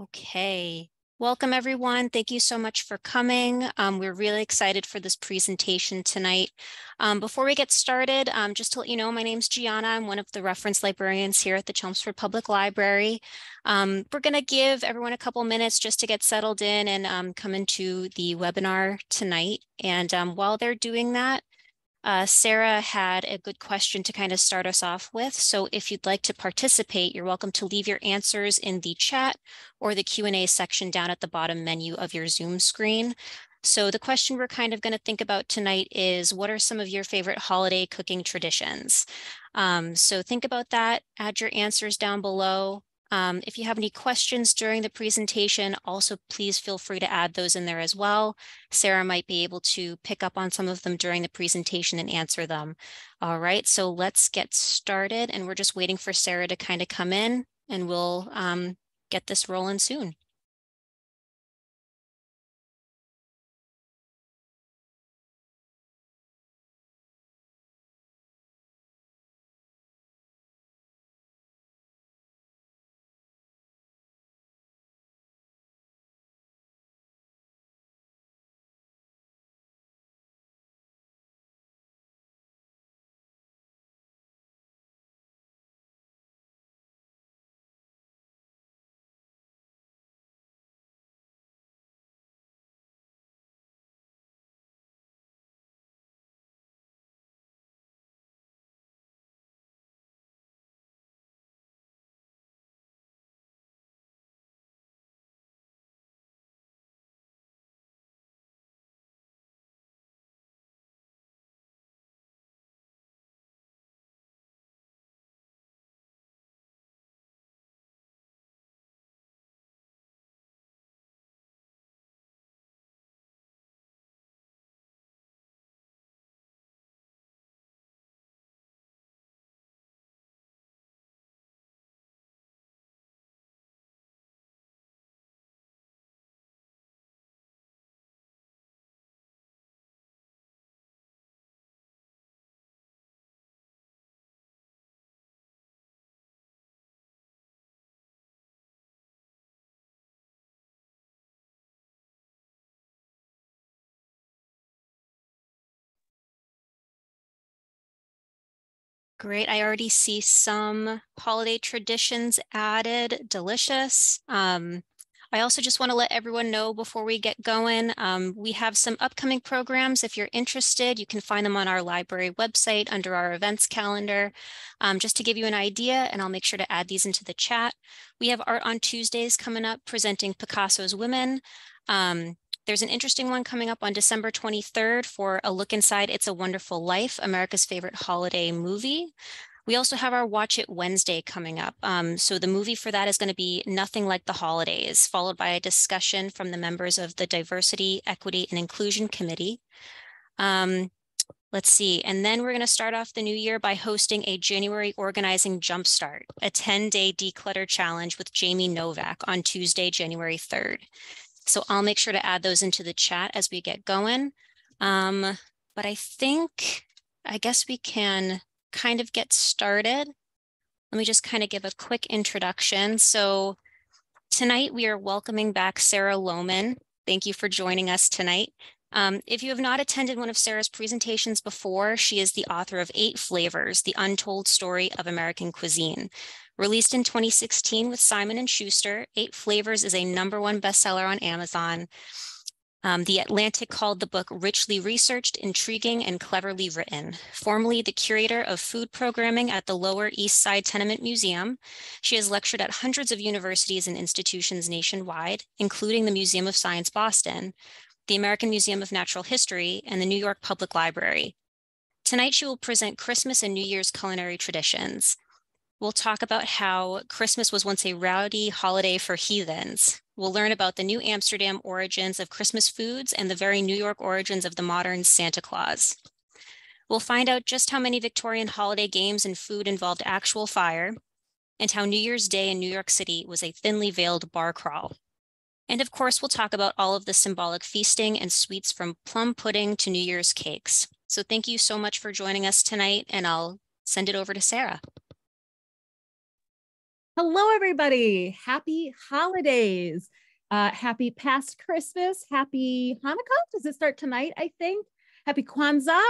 Okay. Welcome, everyone. Thank you so much for coming. We're really excited for this presentation tonight. Before we get started, just to let you know, my name's Gianna. I'm one of the reference librarians here at the Chelmsford Public Library. We're going to give everyone a couple minutes just to get settled in and come into the webinar tonight. And while they're doing that, Sarah had a good question to kind of start us off with. So if you'd like to participate, you're welcome to leave your answers in the chat or the Q&A section down at the bottom menu of your Zoom screen. So the question we're kind of going to think about tonight is, what are some of your favorite holiday cooking traditions? So think about that, add your answers down below. If you have any questions during the presentation, also please feel free to add those in there as well. Sarah might be able to pick up on some of them during the presentation and answer them. All right, so let's get started. And we're just waiting for Sarah to kind of come in, and we'll get this rolling soon. Great. I already see some holiday traditions added. Delicious. I also just want to let everyone know before we get going, we have some upcoming programs. If you're interested, you can find them on our library website under our events calendar. Just to give you an idea, and I'll make sure to add these into the chat. We have Art on Tuesdays coming up presenting Picasso's Women. There's an interesting one coming up on December 23rd for a look inside It's a Wonderful Life, America's favorite holiday movie. We also have our Watch It Wednesday coming up. So the movie for that is going to be Nothing Like the Holidays, followed by a discussion from the members of the Diversity, Equity, and Inclusion Committee. Let's see. And then we're going to start off the new year by hosting a January Organizing Jumpstart, a 10-day declutter challenge with Jamie Novak on Tuesday, January 3rd. So I'll make sure to add those into the chat as we get going. But I guess we can kind of get started. Let me just kind of give a quick introduction. So tonight we are welcoming back Sarah Lohman. Thank you for joining us tonight. If you have not attended one of Sarah's presentations before, she is the author of 8 Flavors, The Untold Story of American Cuisine. Released in 2016 with Simon & Schuster, 8 Flavors is a #1 bestseller on Amazon. The Atlantic called the book richly researched, intriguing, and cleverly written. Formerly the curator of food programming at the Lower East Side Tenement Museum, she has lectured at hundreds of universities and institutions nationwide, including the Museum of Science Boston, the American Museum of Natural History, and the New York Public Library. Tonight she will present Christmas and New Year's culinary traditions. We'll talk about how Christmas was once a rowdy holiday for heathens. We'll learn about the New Amsterdam origins of Christmas foods and the very New York origins of the modern Santa Claus. We'll find out just how many Victorian holiday games and food involved actual fire, and how New Year's Day in New York City was a thinly veiled bar crawl. And of course, we'll talk about all of the symbolic feasting and sweets from plum pudding to New Year's cakes. So thank you so much for joining us tonight, and I'll send it over to Sarah. Hello, everybody. Happy holidays. Happy past Christmas. Happy Hanukkah. Does it start tonight? I think. Happy Kwanzaa.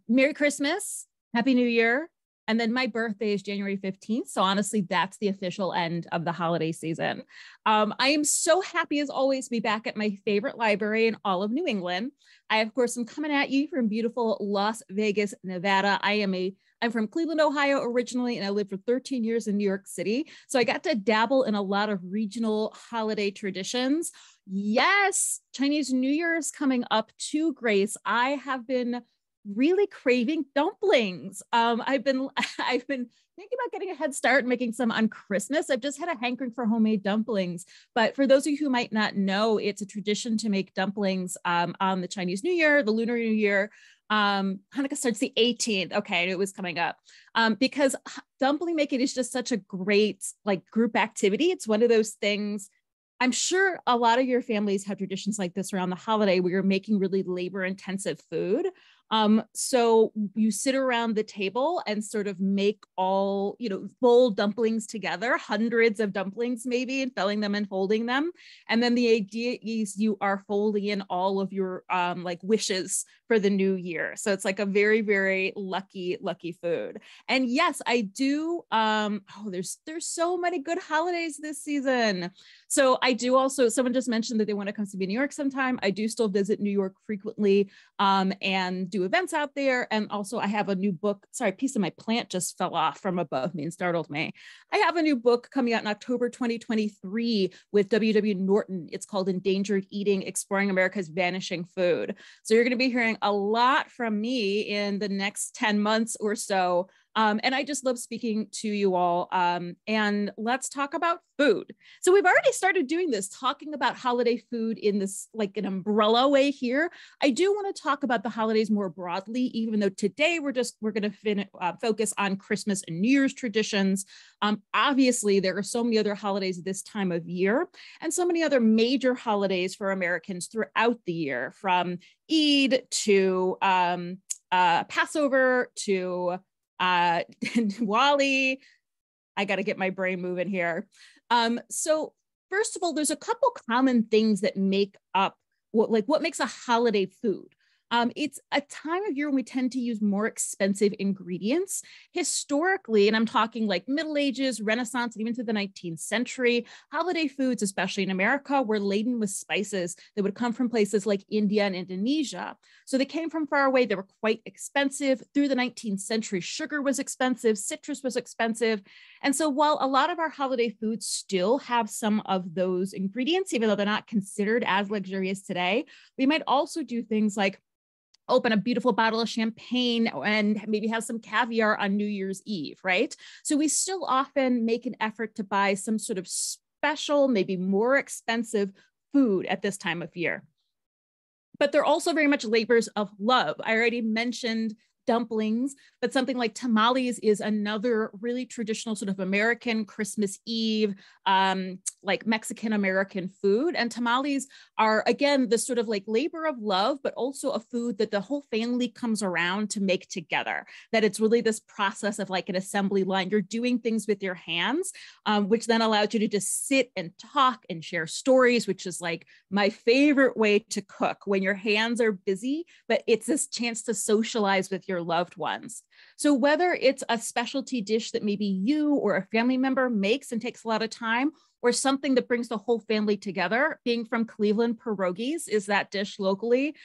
Merry Christmas. Happy New Year. And then my birthday is January 15th. So honestly, that's the official end of the holiday season. I am so happy as always to be back at my favorite library in all of New England. I, of course, am coming at you from beautiful Las Vegas, Nevada. I'm from Cleveland, Ohio originally, and I lived for 13 years in New York City. So I got to dabble in a lot of regional holiday traditions. Yes, Chinese New Year is coming up too, Grace. I have been really craving dumplings. I've been thinking about getting a head start and making some on Christmas. I've just had a hankering for homemade dumplings. But for those of you who might not know, it's a tradition to make dumplings on the Chinese New Year, the Lunar New Year. Hanukkah starts the 18th. Okay, it was coming up. Because dumpling making is just such a great like group activity. It's one of those things. I'm sure a lot of your families have traditions like this around the holiday where you're making really labor intensive food. So you sit around the table and sort of make all, full dumplings together, hundreds of dumplings maybe, and filling them and folding them. And then the idea is you are folding in all of your like wishes for the new year. So it's like a very, very lucky food. And yes, I do. There's so many good holidays this season. So I do also, someone just mentioned that they want to come to New York sometime. I do still visit New York frequently and do events out there. And also I have a new book. Sorry, a piece of my plant just fell off from above me and startled me. I have a new book coming out in October 2023 with W.W. Norton. It's called Endangered Eating, Exploring America's Vanishing Food. So you're going to be hearing a lot from me in the next 10 months or so. And I just love speaking to you all. And let's talk about food. So we've already started doing this, talking about holiday food in this like an umbrella way here. I do want to talk about the holidays more broadly, even though today we're going to focus on Christmas and New Year's traditions. Obviously, there are so many other holidays this time of year and so many other major holidays for Americans throughout the year, from Eid to Passover to Wally. I got to get my brain moving here. So first of all, there's a couple common things that make up what makes a holiday food. It's a time of year when we tend to use more expensive ingredients. Historically, and I'm talking like Middle Ages, Renaissance, and even to the 19th century, holiday foods, especially in America, were laden with spices that would come from places like India and Indonesia. So they came from far away. They were quite expensive. Through the 19th century, sugar was expensive, citrus was expensive. And so while a lot of our holiday foods still have some of those ingredients, even though they're not considered as luxurious today, we might also do things like open a beautiful bottle of champagne and maybe have some caviar on New Year's Eve, right? So we still often make an effort to buy some sort of special, maybe more expensive food at this time of year. But they're also very much labors of love. I already mentioned dumplings, but something like tamales is another really traditional sort of American Christmas Eve, like Mexican American food. And tamales are, again, this sort of like labor of love, but also a food that the whole family comes around to make together. That it's really this process of like an assembly line. You're doing things with your hands, which then allows you to just sit and talk and share stories, which is like my favorite way to cook, when your hands are busy, but it's this chance to socialize with your loved ones. So whether it's a specialty dish that maybe you or a family member makes and takes a lot of time, or something that brings the whole family together, being from Cleveland, pierogies is that dish locally,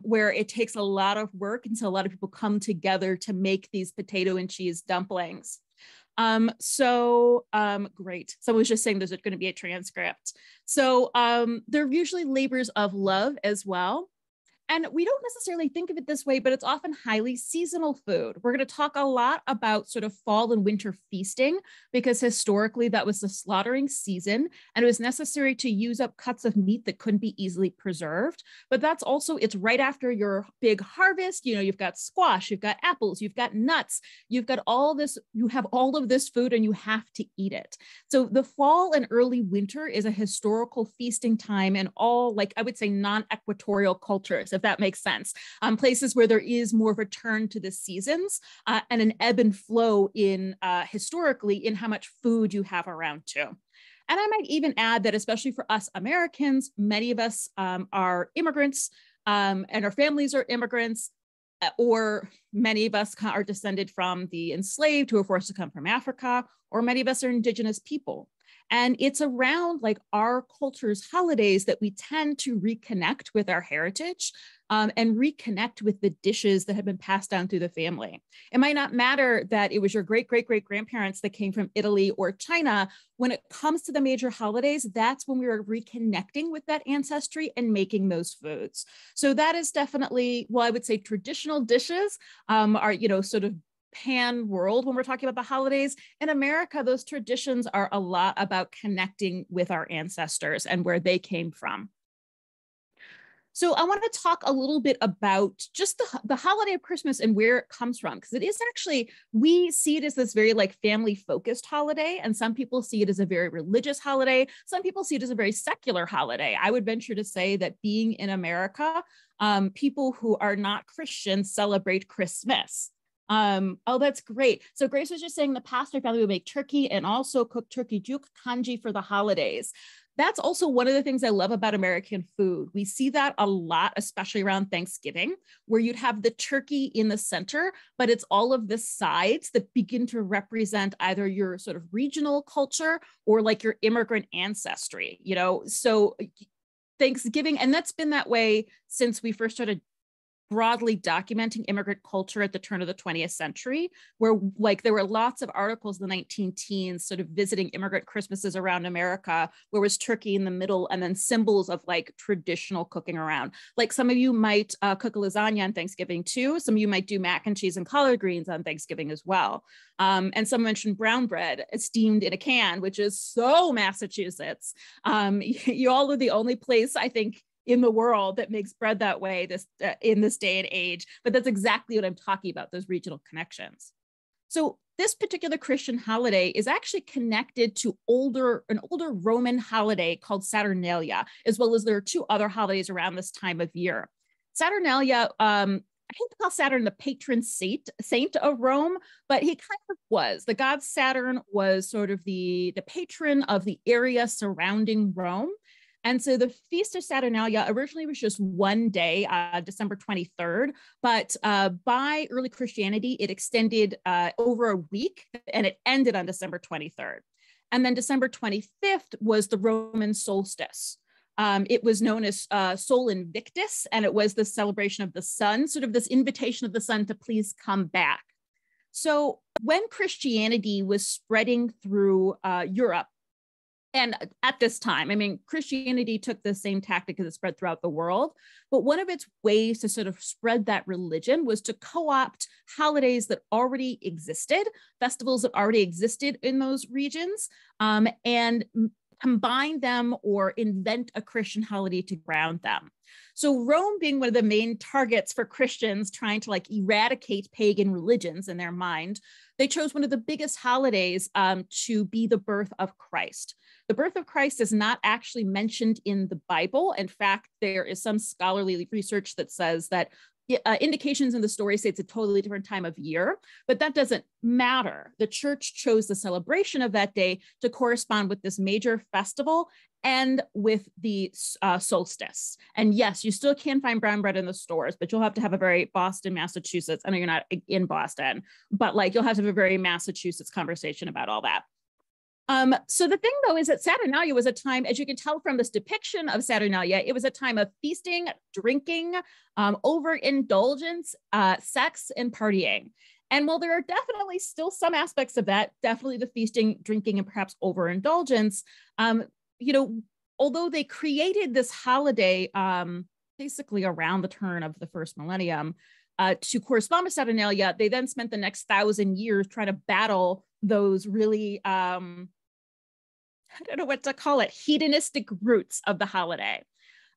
where it takes a lot of work. And so a lot of people come together to make these potato and cheese dumplings. Great. Someone was just saying there's going to be a transcript. So they're usually labors of love as well. And we don't necessarily think of it this way, but it's often highly seasonal food. We're going to talk a lot about sort of fall and winter feasting, because historically that was the slaughtering season, and it was necessary to use up cuts of meat that couldn't be easily preserved. But that's also, it's right after your big harvest. You know, you've got squash, you've got apples, you've got nuts, you've got all this, you have all of this food and you have to eat it. So the fall and early winter is a historical feasting time in all, like I would say, non-equatorial cultures. If if that makes sense. Places where there is more of a turn to the seasons and an ebb and flow in historically in how much food you have around too. And I might even add that, especially for us Americans, many of us are immigrants and our families are immigrants, or many of us are descended from the enslaved who were forced to come from Africa, or many of us are indigenous people. And it's around like our culture's holidays that we tend to reconnect with our heritage and reconnect with the dishes that have been passed down through the family. It might not matter that it was your great, great, great grandparents that came from Italy or China. When it comes to the major holidays, that's when we are reconnecting with that ancestry and making those foods. So that is definitely, well, I would say traditional dishes are, you know, sort of pan world when we're talking about the holidays. In America, those traditions are a lot about connecting with our ancestors and where they came from. So I want to talk a little bit about just the holiday of Christmas and where it comes from, because it is actually, we see it as this very like family focused holiday, and some people see it as a very religious holiday. Some people see it as a very secular holiday. I would venture to say that being in America, people who are not Christians celebrate Christmas. Oh, that's great. So Grace was just saying the pastor family would make turkey and also cook turkey juk kanji for the holidays. That's also one of the things I love about American food. We see that a lot, especially around Thanksgiving, where you'd have the turkey in the center, but it's all of the sides that begin to represent either your sort of regional culture or like your immigrant ancestry, you know? So Thanksgiving, and that's been that way since we first started broadly documenting immigrant culture at the turn of the 20th century, where like there were lots of articles in the 19 teens sort of visiting immigrant Christmases around America, where was turkey in the middle and then symbols of like traditional cooking around. Like some of you might cook a lasagna on Thanksgiving too. Some of you might do mac and cheese and collard greens on Thanksgiving as well. And some mentioned brown bread steamed in a can, which is so Massachusetts. You all are the only place, I think, in the world that makes bread that way in this day and age. But that's exactly what I'm talking about, those regional connections. So this particular Christian holiday is actually connected to an older Roman holiday called Saturnalia, as well as there are two other holidays around this time of year. Saturnalia, I hate to call Saturn the patron saint of Rome, but he kind of was. The god Saturn was sort of the patron of the area surrounding Rome. And so the Feast of Saturnalia originally was just one day, December 23rd, but by early Christianity, it extended over a week and it ended on December 23rd. And then December 25th was the Roman solstice. It was known as Sol Invictus, and it was the celebration of the sun, sort of this invitation of the sun to please come back. So when Christianity was spreading through Europe, and at this time, I mean, Christianity took the same tactic as it spread throughout the world, but one of its ways to sort of spread that religion was to co-opt holidays that already existed, festivals that already existed in those regions, and combine them or invent a Christian holiday to ground them. So Rome being one of the main targets for Christians trying to like eradicate pagan religions in their mind, they chose one of the biggest holidays to be the birth of Christ. The birth of Christ is not actually mentioned in the Bible. In fact, there is some scholarly research that says that indications in the story say it's a totally different time of year, but that doesn't matter. The church chose the celebration of that day to correspond with this major festival and with the solstice. And yes, you still can find brown bread in the stores, but you'll have to have a very Boston, Massachusetts. I know you're not in Boston, but like you'll have to have a very Massachusetts conversation about all that. So the thing though is that Saturnalia was a time, as you can tell from this depiction of Saturnalia, it was a time of feasting, drinking, overindulgence, sex, and partying. And while there are definitely still some aspects of that, definitely the feasting, drinking, and perhaps overindulgence, you know, although they created this holiday basically around the turn of the first millennium to correspond with Saturnalia, they then spent the next 1,000 years trying to battle those really, I don't know what to call it, hedonistic roots of the holiday.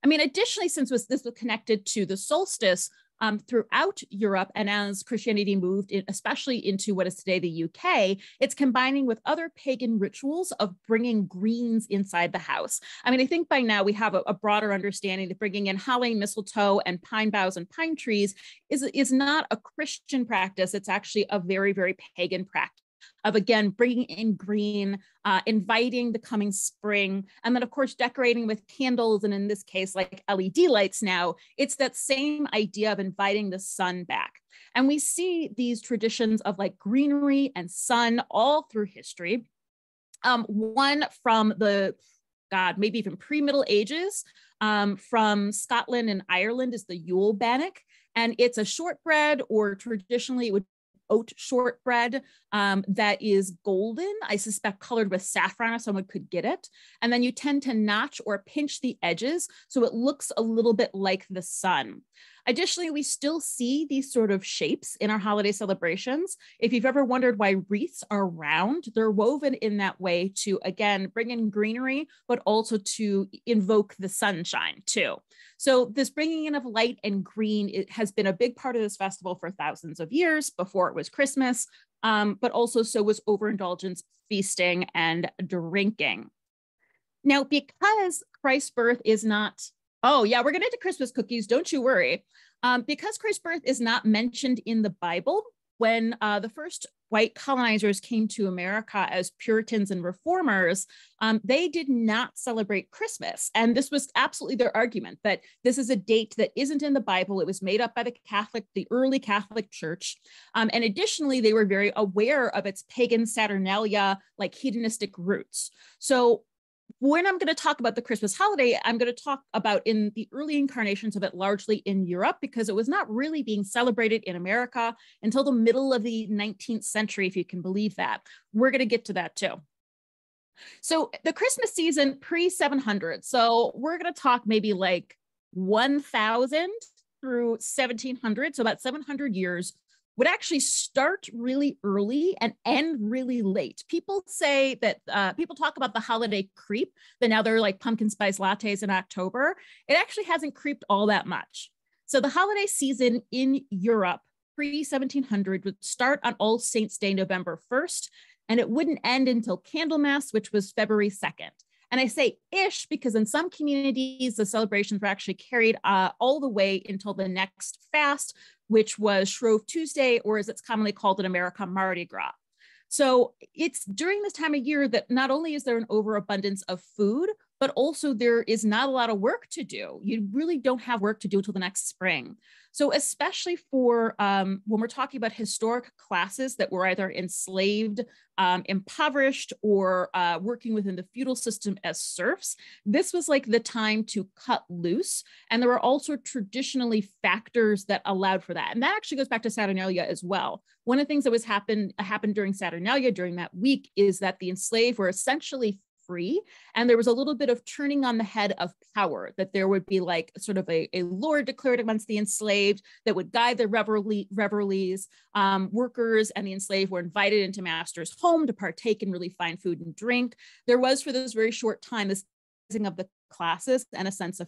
I mean, additionally, since this was connected to the solstice, throughout Europe. And as Christianity moved in, especially into what is today the UK, it's combining with other pagan rituals of bringing greens inside the house. I mean, I think by now we have a broader understanding that bringing in holly, mistletoe, and pine boughs and pine trees is not a Christian practice. It's actually a very, very pagan practice of, again, bringing in green, inviting the coming spring, and then, of course, decorating with candles, and in this case, like LED lights now. It's that same idea of inviting the sun back. And we see these traditions of like greenery and sun all through history. One from maybe even pre-Middle Ages, from Scotland and Ireland is the Yule bannock. And it's a shortbread, or traditionally it would oat shortbread that is golden, I suspect colored with saffron if someone could get it. And then you tend to notch or pinch the edges so it looks a little bit like the sun. Additionally, we still see these sort of shapes in our holiday celebrations. If you've ever wondered why wreaths are round, they're woven in that way to, again, bring in greenery, but also to invoke the sunshine too. So this bringing in of light and green, it has been a big part of this festival for thousands of years before it was Christmas, but also so was overindulgence, feasting, and drinking. Now, because Christ's birth is not, oh yeah, we're getting into Christmas cookies, don't you worry. Because Christ's birth is not mentioned in the Bible, when the first white colonizers came to America as Puritans and reformers, they did not celebrate Christmas. And this was absolutely their argument, that this is a date that isn't in the Bible. It was made up by the early Catholic Church. And additionally, they were very aware of its pagan Saturnalia, like hedonistic roots. So when I'm going to talk about the Christmas holiday, I'm going to talk about in the early incarnations of it largely in Europe, because it was not really being celebrated in America until the middle of the 19th century, if you can believe that. We're going to get to that too. So the Christmas season pre-700, so we're going to talk maybe like 1000 through 1700, so about 700 years, would actually start really early and end really late. People say that people talk about the holiday creep, that now they're like pumpkin spice lattes in October. It actually hasn't creeped all that much. So the holiday season in Europe pre-1700 would start on All Saints' Day, November 1st, and it wouldn't end until Candlemas, which was February 2nd. And I say ish because in some communities, the celebrations were actually carried all the way until the next fast, which was Shrove Tuesday, or as it's commonly called in America, Mardi Gras. So it's during this time of year that not only is there an overabundance of food, but also there is not a lot of work to do. You really don't have work to do until the next spring. So especially for when we're talking about historic classes that were either enslaved, impoverished, or working within the feudal system as serfs, this was like the time to cut loose. And there were also traditionally factors that allowed for that. And that actually goes back to Saturnalia as well. One of the things that happened during Saturnalia during that week is that the enslaved were essentially free. And there was a little bit of turning on the head of power, that there would be like sort of a lord declared amongst the enslaved that would guide the revelries. Workers and the enslaved were invited into master's home to partake in really fine food and drink. There was, for this very short time, this of the classes and a sense of,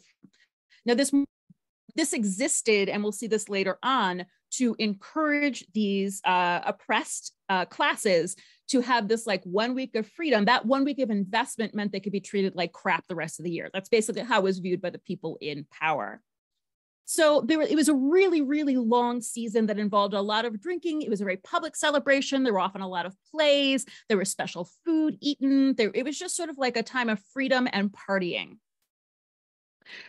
now this existed, and we'll see this later on, to encourage these oppressed classes to have this like 1 week of freedom. That 1 week of investment meant they could be treated like crap the rest of the year. That's basically how it was viewed by the people in power. So it was a really, really long season that involved a lot of drinking. It was a very public celebration. There were often a lot of plays. There was special food eaten. It was just sort of like a time of freedom and partying.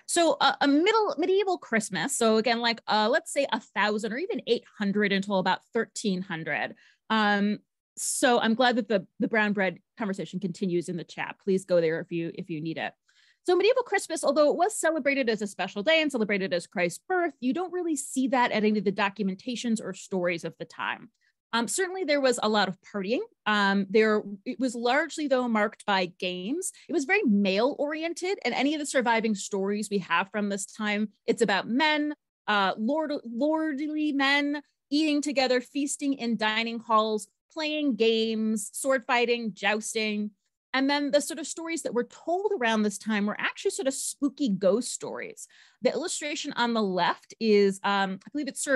So a medieval Christmas, so again, like let's say 1000 or even 800 until about 1300. So I'm glad that the brown bread conversation continues in the chat. Please go there if you need it. So medieval Christmas, although it was celebrated as a special day and celebrated as Christ's birth, you don't really see that at any of the documentations or stories of the time. Certainly there was a lot of partying. It was largely, though, marked by games. It was very male oriented, and any of the surviving stories we have from this time, it's about men, lordly men eating together, feasting in dining halls, playing games, sword fighting, jousting. And then the sort of stories that were told around this time were actually sort of spooky ghost stories. The illustration on the left is, I believe it's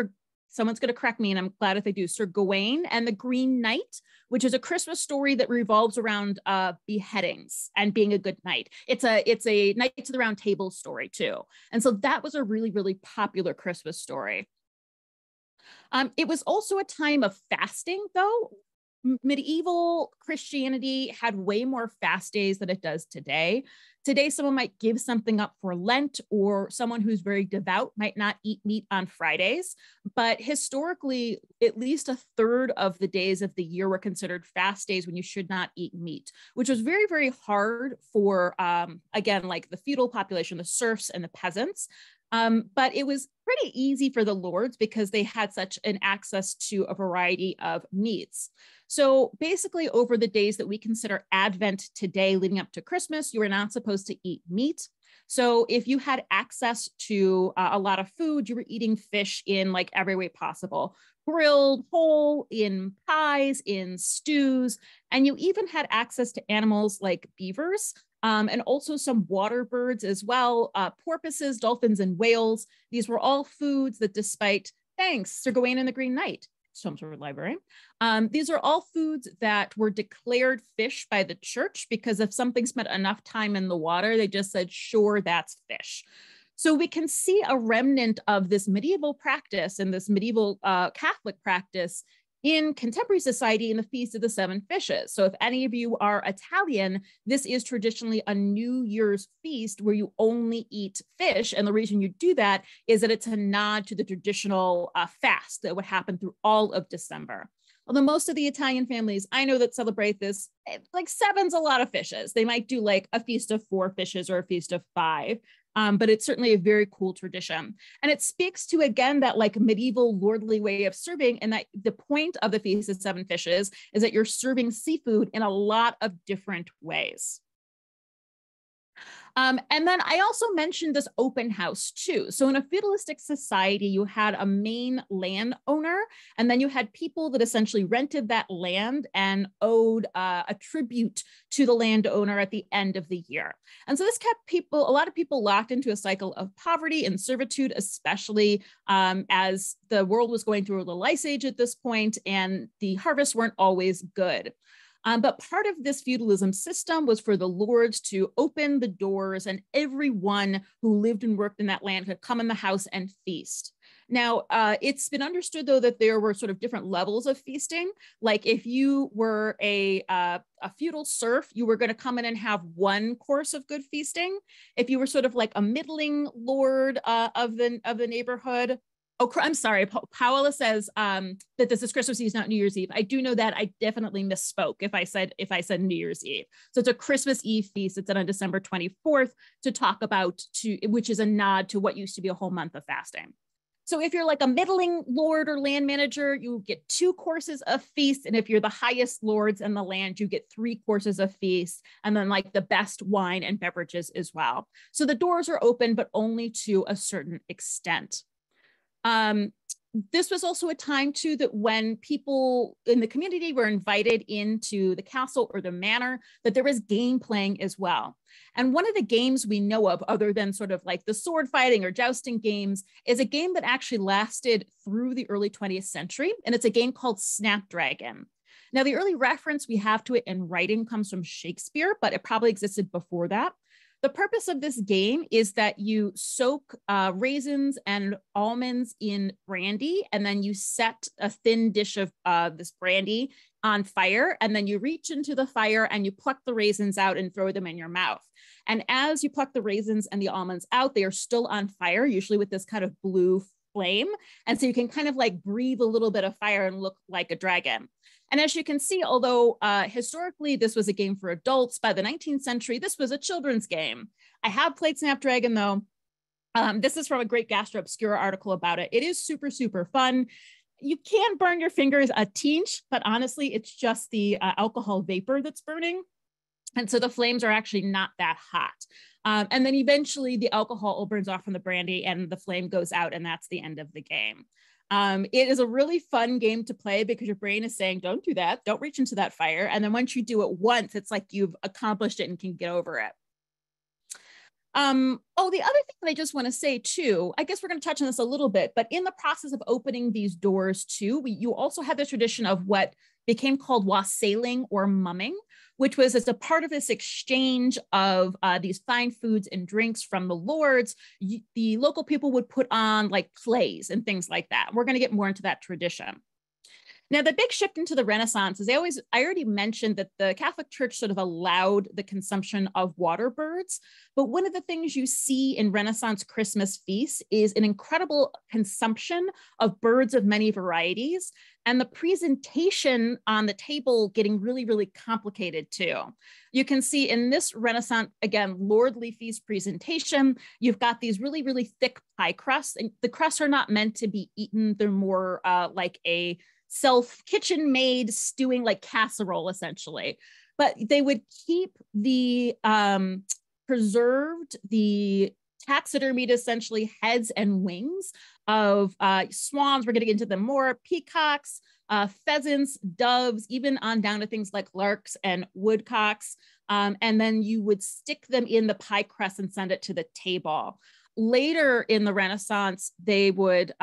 someone's going to correct me, and I'm glad if they do, Sir Gawain and the Green Knight, which is a Christmas story that revolves around beheadings and being a good knight. It's a Knights of the Round Table story too. And so that was a really, really popular Christmas story. It was also a time of fasting, though. Medieval Christianity had way more fast days than it does today. Today, someone might give something up for Lent, or someone who's very devout might not eat meat on Fridays. But historically, at least a third of the days of the year were considered fast days when you should not eat meat, which was very, very hard for, again, like the feudal population, the serfs and the peasants. But it was pretty easy for the lords because they had such an access to a variety of meats. So basically, over the days that we consider Advent today, leading up to Christmas, you were not supposed to eat meat. So if you had access to a lot of food, you were eating fish in like every way possible: grilled, whole, in pies, in stews, and you even had access to animals like beavers. And also some water birds as well, porpoises, dolphins, and whales. These were all foods that, despite, thanks, Sir Gawain and the Green Knight, Chelmsford Library. These are all foods that were declared fish by the church, because if something spent enough time in the water, they just said, sure, that's fish. So we can see a remnant of this medieval practice and this medieval Catholic practice in contemporary society in the Feast of the Seven Fishes. So if any of you are Italian, this is traditionally a New Year's feast where you only eat fish. And the reason you do that is that it's a nod to the traditional fast that would happen through all of December. Although most of the Italian families I know that celebrate this, like seven's a lot of fishes. They might do like a feast of 4 fishes or a feast of 5. But it's certainly a very cool tradition. And it speaks to, again, that like medieval lordly way of serving, and that the point of the Feast of Seven Fishes is that you're serving seafood in a lot of different ways. And then I also mentioned this open house too. So in a feudalistic society, you had a main landowner, and then you had people that essentially rented that land and owed a tribute to the landowner at the end of the year. And so this kept a lot of people locked into a cycle of poverty and servitude, especially as the world was going through the Ice Age at this point, and the harvests weren't always good. But part of this feudalism system was for the lords to open the doors, and everyone who lived and worked in that land could come in the house and feast. Now, it's been understood, though, that there were sort of different levels of feasting. Like if you were a feudal serf, you were going to come in and have one course of good feasting. If you were sort of like a middling lord of the neighborhood. Oh, I'm sorry. Paola says that this is Christmas Eve, not New Year's Eve. I do know that. I definitely misspoke if I said New Year's Eve. So it's a Christmas Eve feast. It's on December 24th which is a nod to what used to be a whole month of fasting. So if you're like a middling lord or land manager, you get 2 courses of feast. And if you're the highest lords in the land, you get 3 courses of feast, and then like the best wine and beverages as well. So the doors are open, but only to a certain extent. This was also a time too that when people in the community were invited into the castle or the manor, that there was game playing as well. And one of the games we know of, other than sort of like the sword fighting or jousting games, is a game that actually lasted through the early 20th century. And it's a game called Snapdragon. Now, the early reference we have to it in writing comes from Shakespeare, but it probably existed before that. The purpose of this game is that you soak raisins and almonds in brandy, and then you set a thin dish of this brandy on fire, and then you reach into the fire and you pluck the raisins out and throw them in your mouth. And as you pluck the raisins and the almonds out, they are still on fire, usually with this kind of blue flame. And so you can kind of like breathe a little bit of fire and look like a dragon. And as you can see, although historically this was a game for adults, by the 19th century, this was a children's game. I have played Snapdragon though. This is from a Great Gastro Obscura article about it. It is super, super fun. You can burn your fingers a teeny, but honestly, it's just the alcohol vapor that's burning. And so the flames are actually not that hot. And then eventually the alcohol all burns off from the brandy and the flame goes out, and that's the end of the game. It is a really fun game to play because your brain is saying, don't do that. Don't reach into that fire. And then once you do it once, it's like you've accomplished it and can get over it. The other thing that I just want to say too, I guess we're going to touch on this a little bit, but in the process of opening these doors too, you also have the tradition of what became called wassailing or mumming, which was as a part of this exchange of these fine foods and drinks from the lords, the local people would put on like plays and things like that. We're going to get more into that tradition. Now, the big shift into the Renaissance is I already mentioned that the Catholic Church sort of allowed the consumption of water birds. But one of the things you see in Renaissance Christmas feasts is an incredible consumption of birds of many varieties, and the presentation on the table getting really, really complicated too. You can see in this Renaissance, again, lordly feast presentation, you've got these really, really thick pie crusts, and the crusts are not meant to be eaten. They're more like a kitchen made stewing, like casserole essentially. But they would keep the preserved the taxidermied essentially heads and wings of swans. We're going to get into them more, peacocks, pheasants, doves, even on down to things like larks and woodcocks. And then you would stick them in the pie crust and send it to the table. Later in the Renaissance, they would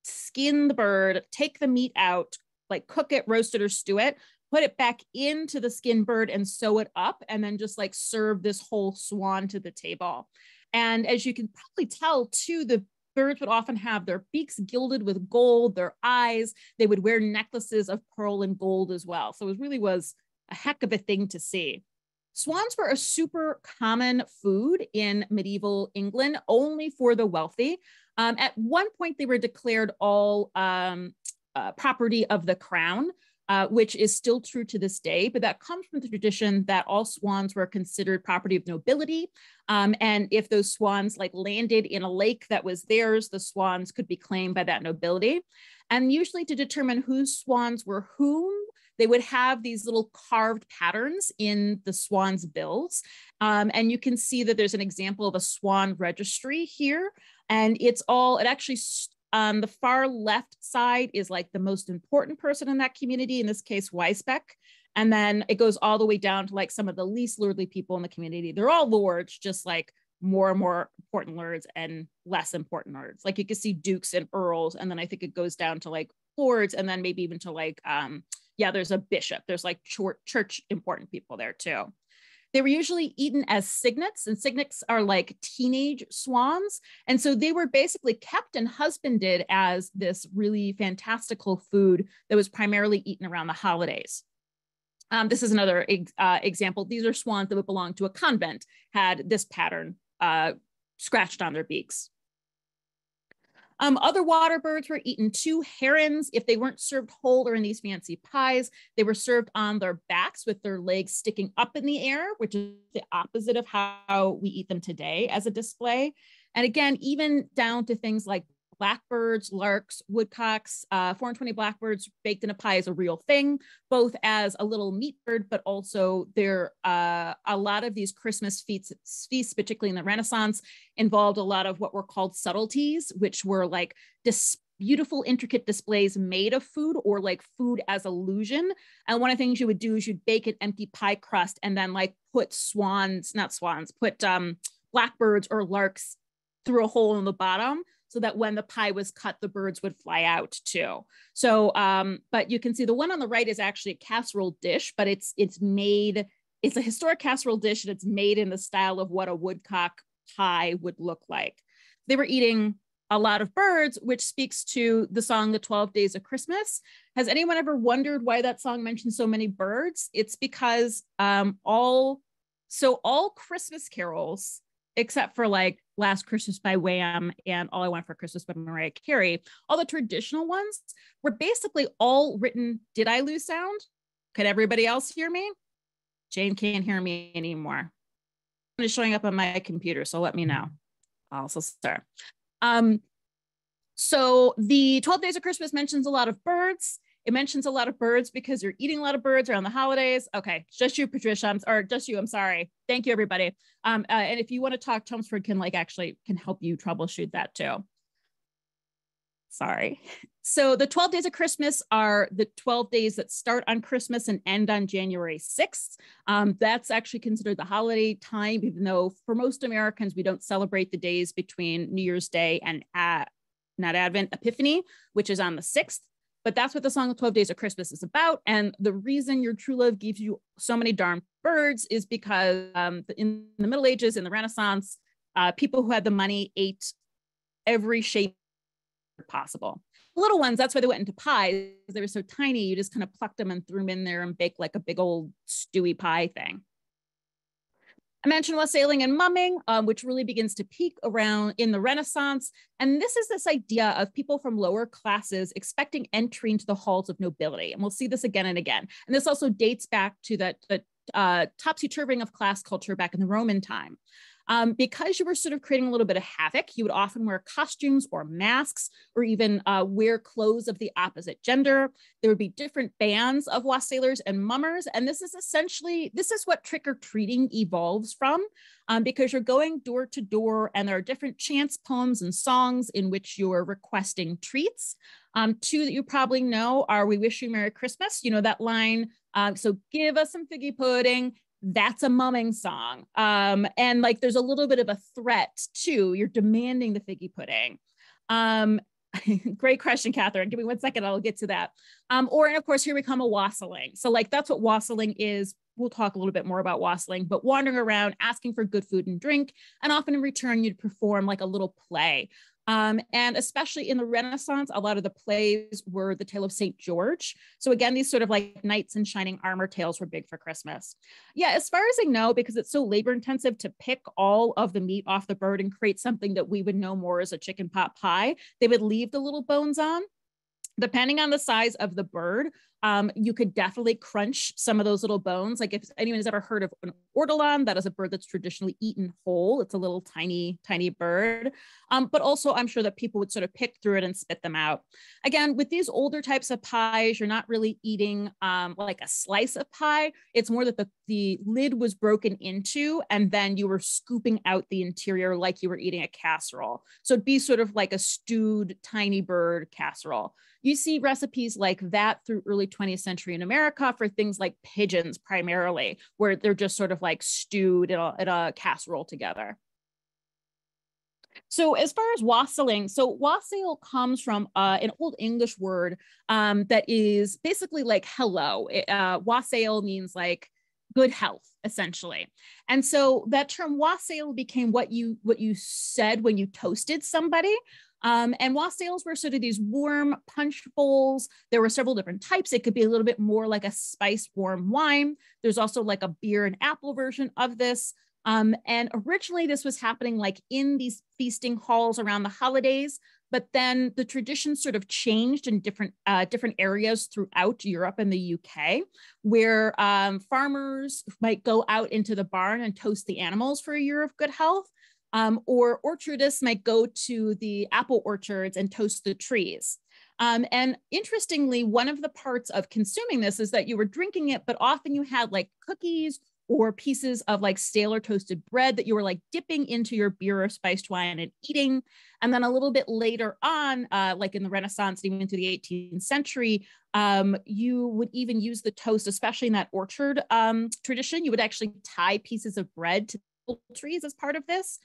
skin the bird, take the meat out, like cook it, roast it, or stew it, put it back into the skinned bird and sew it up, and then just like serve this whole swan to the table. And as you can probably tell too, the birds would often have their beaks gilded with gold, their eyes, they would wear necklaces of pearl and gold as well. So it really was a heck of a thing to see. Swans were a super common food in medieval England, only for the wealthy. At one point, they were declared all property of the crown, which is still true to this day, but that comes from the tradition that all swans were considered property of nobility. And if those swans like landed in a lake that was theirs, the swans could be claimed by that nobility. And usually to determine whose swans were whom, they would have these little carved patterns in the swan's bills. And you can see that there's an example of a swan registry here. And it actually, on the far left side is like the most important person in that community, in this case, Weisbeck. And then it goes all the way down to like some of the least lordly people in the community. They're all lords, just like more and more important lords and less important lords. Like you can see dukes and earls. And then I think it goes down to like lords, and then maybe even to like, there's a bishop. There's like church important people there too. They were usually eaten as cygnets, and cygnets are like teenage swans. And so they were basically kept and husbanded as this really fantastical food that was primarily eaten around the holidays. This is another example. These are swans that would belong to a convent, had this pattern scratched on their beaks. Other water birds were eaten too. Herons, if they weren't served whole or in these fancy pies, they were served on their backs with their legs sticking up in the air, which is the opposite of how we eat them today as a display. And again, even down to things like blackbirds, larks, woodcocks, 420 blackbirds baked in a pie is a real thing, both as a little meat bird, but also a lot of these Christmas feasts, particularly in the Renaissance, involved a lot of what were called subtleties, which were like beautiful, intricate displays made of food, or like food as illusion. And one of the things you would do is you'd bake an empty pie crust and then like put blackbirds or larks through a hole in the bottom, so that when the pie was cut, the birds would fly out too. So, but you can see the one on the right is actually a casserole dish, but it's a historic casserole dish, and it's made in the style of what a woodcock pie would look like. They were eating a lot of birds, which speaks to the song, The 12 Days of Christmas. Has anyone ever wondered why that song mentions so many birds? It's because all Christmas carols, except for like Last Christmas by Wham and All I Want for Christmas by Mariah Carey, all the traditional ones were basically all written. Did I lose sound? Could everybody else hear me? Jane can't hear me anymore. It's showing up on my computer, so let me know. I'll also start. So the 12 Days of Christmas mentions a lot of birds. It mentions a lot of birds because you're eating a lot of birds around the holidays. Okay, just you, Patricia, I'm sorry. Thank you, everybody. And if you want to talk, Chelmsford can help you troubleshoot that too. Sorry. So the 12 days of Christmas are the 12 days that start on Christmas and end on January 6th. That's actually considered the holiday time, even though for most Americans, we don't celebrate the days between New Year's Day and not Advent, Epiphany, which is on the 6th. But that's what the song of 12 Days of Christmas is about. And the reason your true love gives you so many darn birds is because in the Middle Ages, in the Renaissance, people who had the money ate every shape possible. Little ones, that's why they went into pies. They were so tiny, you just kind of plucked them and threw them in there and baked like a big old stewy pie thing. I mentioned wassailing and mumming, which really begins to peak around in the Renaissance. And this is this idea of people from lower classes expecting entry into the halls of nobility. And we'll see this again and again. And this also dates back to that topsy-turving of class culture back in the Roman time. Because you were sort of creating a little bit of havoc, you would often wear costumes or masks, or even wear clothes of the opposite gender. There would be different bands of wassailers and mummers. And this is what trick-or-treating evolves from, because you're going door to door and there are different chants, poems, and songs in which you're requesting treats. Two that you probably know are "We Wish You Merry Christmas," you know, that line, so give us some figgy pudding. That's a mumming song. And like, there's a little bit of a threat too. You're demanding the figgy pudding. Great question, Catherine. Give me 1 second, I'll get to that. And of course, here we come a wassailing. So like, that's what wassailing is. We'll talk a little bit more about wassailing, but wandering around, asking for good food and drink. And often in return, you'd perform like a little play. And especially in the Renaissance, a lot of the plays were the Tale of St. George. So again, these sort of like knights in shining armor tales were big for Christmas. Yeah, as far as I know, because it's so labor intensive to pick all of the meat off the bird and create something that we would know more as a chicken pot pie, they would leave the little bones on. Depending on the size of the bird, you could definitely crunch some of those little bones. Like if anyone has ever heard of an ortolan, that is a bird that's traditionally eaten whole. It's a little tiny, tiny bird. But also I'm sure that people would sort of pick through it and spit them out. Again, with these older types of pies, you're not really eating like a slice of pie. It's more that the lid was broken into and then you were scooping out the interior like you were eating a casserole. So it'd be sort of like a stewed tiny bird casserole. You see recipes like that through early 20th century in America for things like pigeons primarily, where they're just sort of like stewed in a casserole together. So as far as wassailing, so wassail comes from an Old English word that is basically like hello. Wassail means like good health, essentially. And so that term wassail became what you said when you toasted somebody. And wassails were sort of these warm punch bowls. There were several different types. It could be a little bit more like a spiced warm wine. There's also like a beer and apple version of this. And originally this was happening like in these feasting halls around the holidays, but then the tradition sort of changed in different areas throughout Europe and the UK, where farmers might go out into the barn and toast the animals for a year of good health. Or orchardists might go to the apple orchards and toast the trees. And interestingly, one of the parts of consuming this is that you were drinking it, but often you had like cookies or pieces of like stale or toasted bread that you were like dipping into your beer or spiced wine and eating. And then a little bit later on, like in the Renaissance, even into the 18th century, you would even use the toast, especially in that orchard tradition. You would actually tie pieces of bread to trees as part of this.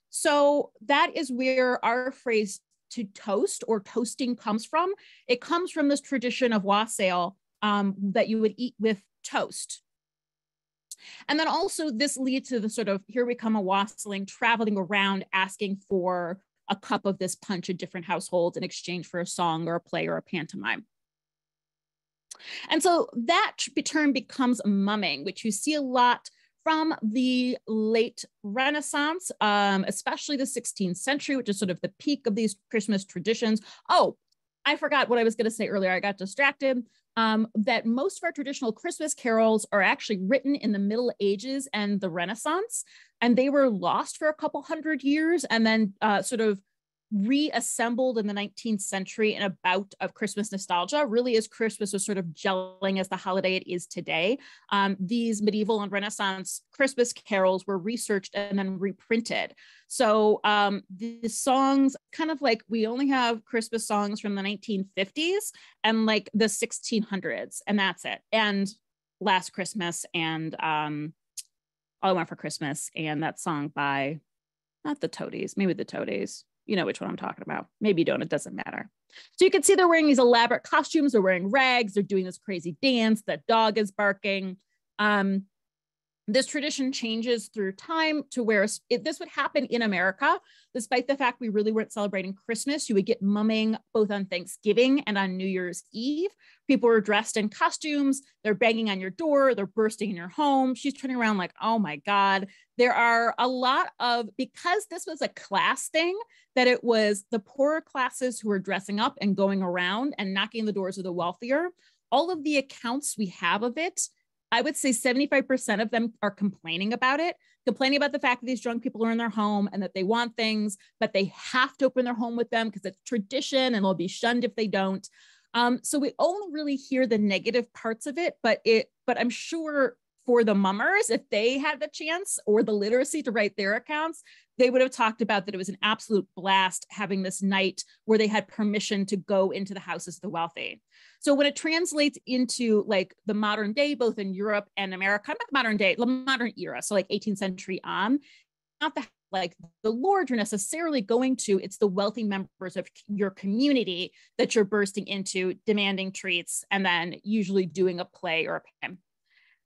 So that is where our phrase to toast or toasting comes from. It comes from this tradition of wassail that you would eat with toast. And then also this leads to the sort of, here we come a wassailing, traveling around asking for a cup of this punch in different households in exchange for a song or a play or a pantomime. And so that term becomes mumming, which you see a lot from the late Renaissance, especially the 16th century, which is sort of the peak of these Christmas traditions. Oh, I forgot what I was going to say earlier. I got distracted. That most of our traditional Christmas carols are actually written in the Middle Ages and the Renaissance, and they were lost for a couple hundred years and then sort of reassembled in the 19th century in a bout of Christmas nostalgia, really as Christmas was sort of gelling as the holiday it is today. These medieval and Renaissance Christmas carols were researched and then reprinted. So the songs, kind of like, we only have Christmas songs from the 1950s and like the 1600s, and that's it. And Last Christmas and All I Want for Christmas, and that song by, not the Toadies, maybe the Toadies. You know which one I'm talking about. Maybe you don't, it doesn't matter. So you can see they're wearing these elaborate costumes, they're wearing rags, they're doing this crazy dance, that dog is barking. This tradition changes through time to where this would happen in America, despite the fact we really weren't celebrating Christmas. You would get mumming both on Thanksgiving and on New Year's Eve. People were dressed in costumes, they're banging on your door, they're bursting in your home. She's turning around like, oh my God. There are a lot of, because this was a class thing, that it was the poorer classes who were dressing up and going around and knocking the doors of the wealthier. All of the accounts we have of it, I would say 75% of them are complaining about it, complaining about the fact that these drunk people are in their home and that they want things, but they have to open their home with them because it's tradition and they'll be shunned if they don't. So we only really hear the negative parts of it, but I'm sure for the mummers, if they had the chance or the literacy to write their accounts, they would have talked about that it was an absolute blast having this night where they had permission to go into the houses of the wealthy. So when it translates into like the modern day, both in Europe and America, not modern day, the modern era, so like 18th century on, not the like the lords you're necessarily going to, it's the wealthy members of your community that you're bursting into, demanding treats, and then usually doing a play or a poem.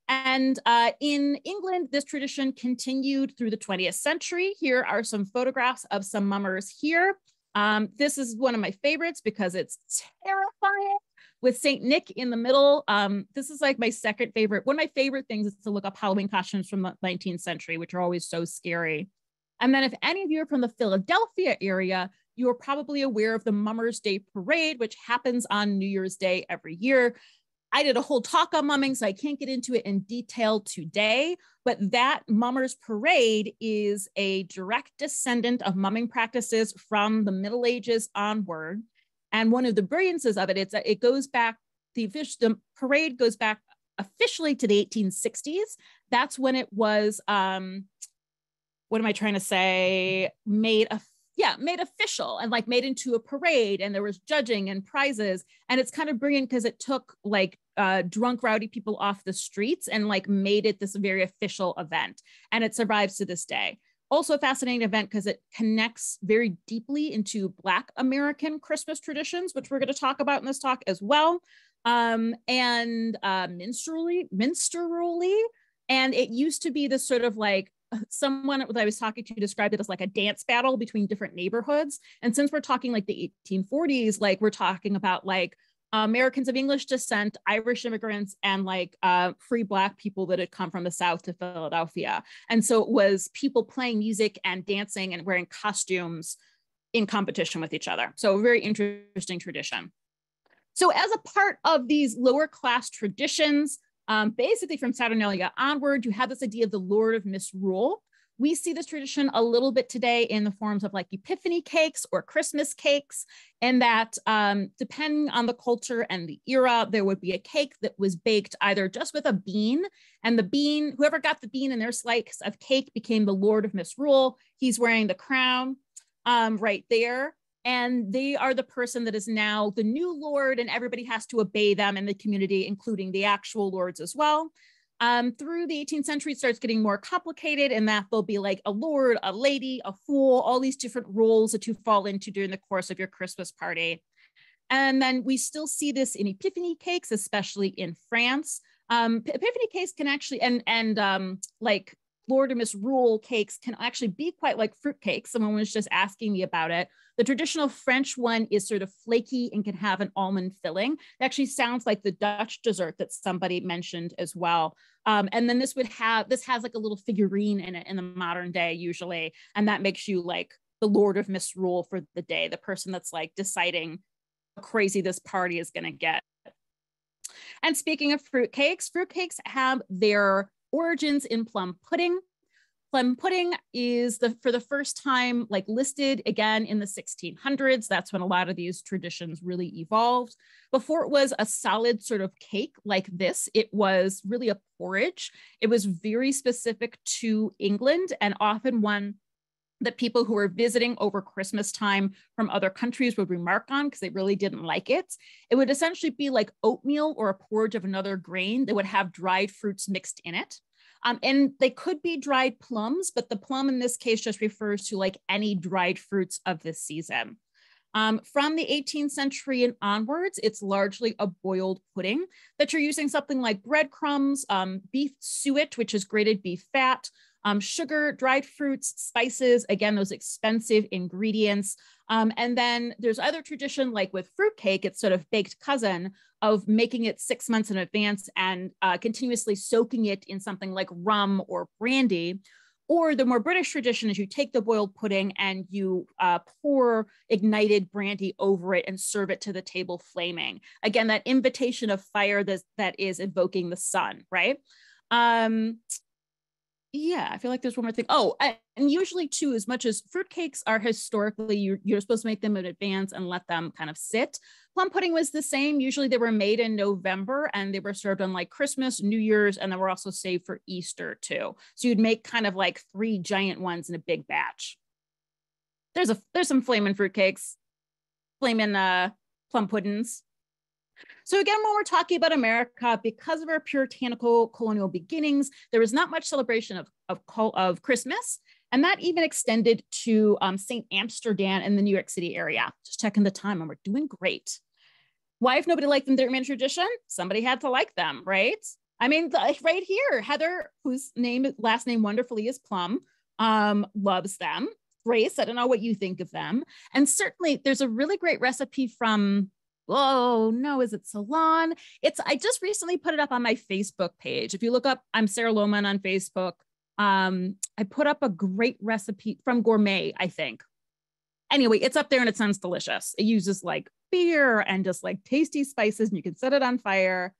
And in England, this tradition continued through the 20th century. Here are some photographs of some mummers here. This is one of my favorites because it's terrifying, with Saint Nick in the middle. This is like my second favorite. One of my favorite things is to look up Halloween costumes from the 19th century, which are always so scary. And then if any of you are from the Philadelphia area, you are probably aware of the Mummers Day Parade, which happens on New Year's Day every year. I did a whole talk on mumming, so I can't get into it in detail today, but that Mummers Parade is a direct descendant of mumming practices from the Middle Ages onward. And one of the brilliances of it, it goes back, the parade goes back officially to the 1860s. That's when it was, what am I trying to say, made official and like made into a parade, and there was judging and prizes. And it's kind of brilliant because it took like drunk, rowdy people off the streets and like made it this very official event. And it survives to this day. Also a fascinating event because it connects very deeply into Black American Christmas traditions, which we're going to talk about in this talk as well. And minstrelly. And it used to be this sort of like, someone that I was talking to described it as like a dance battle between different neighborhoods. And since we're talking like the 1840s, like we're talking about like Americans of English descent, Irish immigrants, and like free Black people that had come from the South to Philadelphia. And so it was people playing music and dancing and wearing costumes in competition with each other. So a very interesting tradition. So as a part of these lower class traditions, basically from Saturnalia onward, you have this idea of the Lord of Misrule. We see this tradition a little bit today in the forms of like Epiphany cakes or Christmas cakes, and that depending on the culture and the era, there would be a cake that was baked either just with a bean, and the bean, whoever got the bean in their slice of cake became the Lord of Misrule. He's wearing the crown right there. And they are the person that is now the new Lord, and everybody has to obey them in the community, including the actual lords as well. Through the 18th century, it starts getting more complicated in that there'll be like a lord, a lady, a fool, all these different roles that you fall into during the course of your Christmas party. And then we still see this in Epiphany cakes, especially in France. Epiphany cakes can actually, and like Lord of Misrule cakes can actually be quite like fruit cakes. Someone was just asking me about it. The traditional French one is sort of flaky and can have an almond filling. It actually sounds like the Dutch dessert that somebody mentioned as well. And then this has like a little figurine in it in the modern day usually. And that makes you like the Lord of Misrule for the day, the person that's like deciding how crazy this party is gonna get. And speaking of fruitcakes have their origins in plum pudding. Plum pudding is for the first time like listed again in the 1600s. That's when a lot of these traditions really evolved. Before it was a solid sort of cake like this, it was really a porridge. It was very specific to England and often one that people who were visiting over Christmas time from other countries would remark on because they really didn't like it. It would essentially be like oatmeal or a porridge of another grain that would have dried fruits mixed in it. And they could be dried plums, but the plum in this case just refers to like any dried fruits of this season. From the 18th century and onwards, it's largely a boiled pudding that you're using something like breadcrumbs, beef suet, which is grated beef fat, sugar, dried fruits, spices, again, those expensive ingredients. And then there's other tradition like with fruitcake, it's sort of baked cousin of making it 6 months in advance and continuously soaking it in something like rum or brandy. Or the more British tradition is you take the boiled pudding and you pour ignited brandy over it and serve it to the table flaming. Again, that invitation of fire that is invoking the sun, right? Yeah, I feel like there's one more thing. Oh, and usually too, as much as fruitcakes are historically, you're supposed to make them in advance and let them kind of sit. Plum pudding was the same. Usually they were made in November and they were served on like Christmas, New Year's, and then were also saved for Easter too. So you'd make kind of like 3 giant ones in a big batch. There's some flaming fruitcakes, flaming plum puddings. So again, when we're talking about America, because of our puritanical colonial beginnings, there was not much celebration of Christmas. And that even extended to St. Amsterdam in the New York City area. Just checking the time and we're doing great. Why, if nobody liked them, didn't remain a tradition? Somebody had to like them, right? I mean, right here, Heather, whose last name wonderfully is Plum, loves them. Grace, I don't know what you think of them. And certainly there's a really great recipe from, oh no, is it Salon? I just recently put it up on my Facebook page. If you look up, I'm Sarah Lohman on Facebook. I put up a great recipe from Gourmet, I think. Anyway, it's up there and it sounds delicious. It uses like beer and just like tasty spices and you can set it on fire.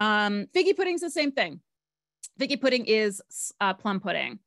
Figgy pudding's the same thing. Figgy pudding is plum pudding.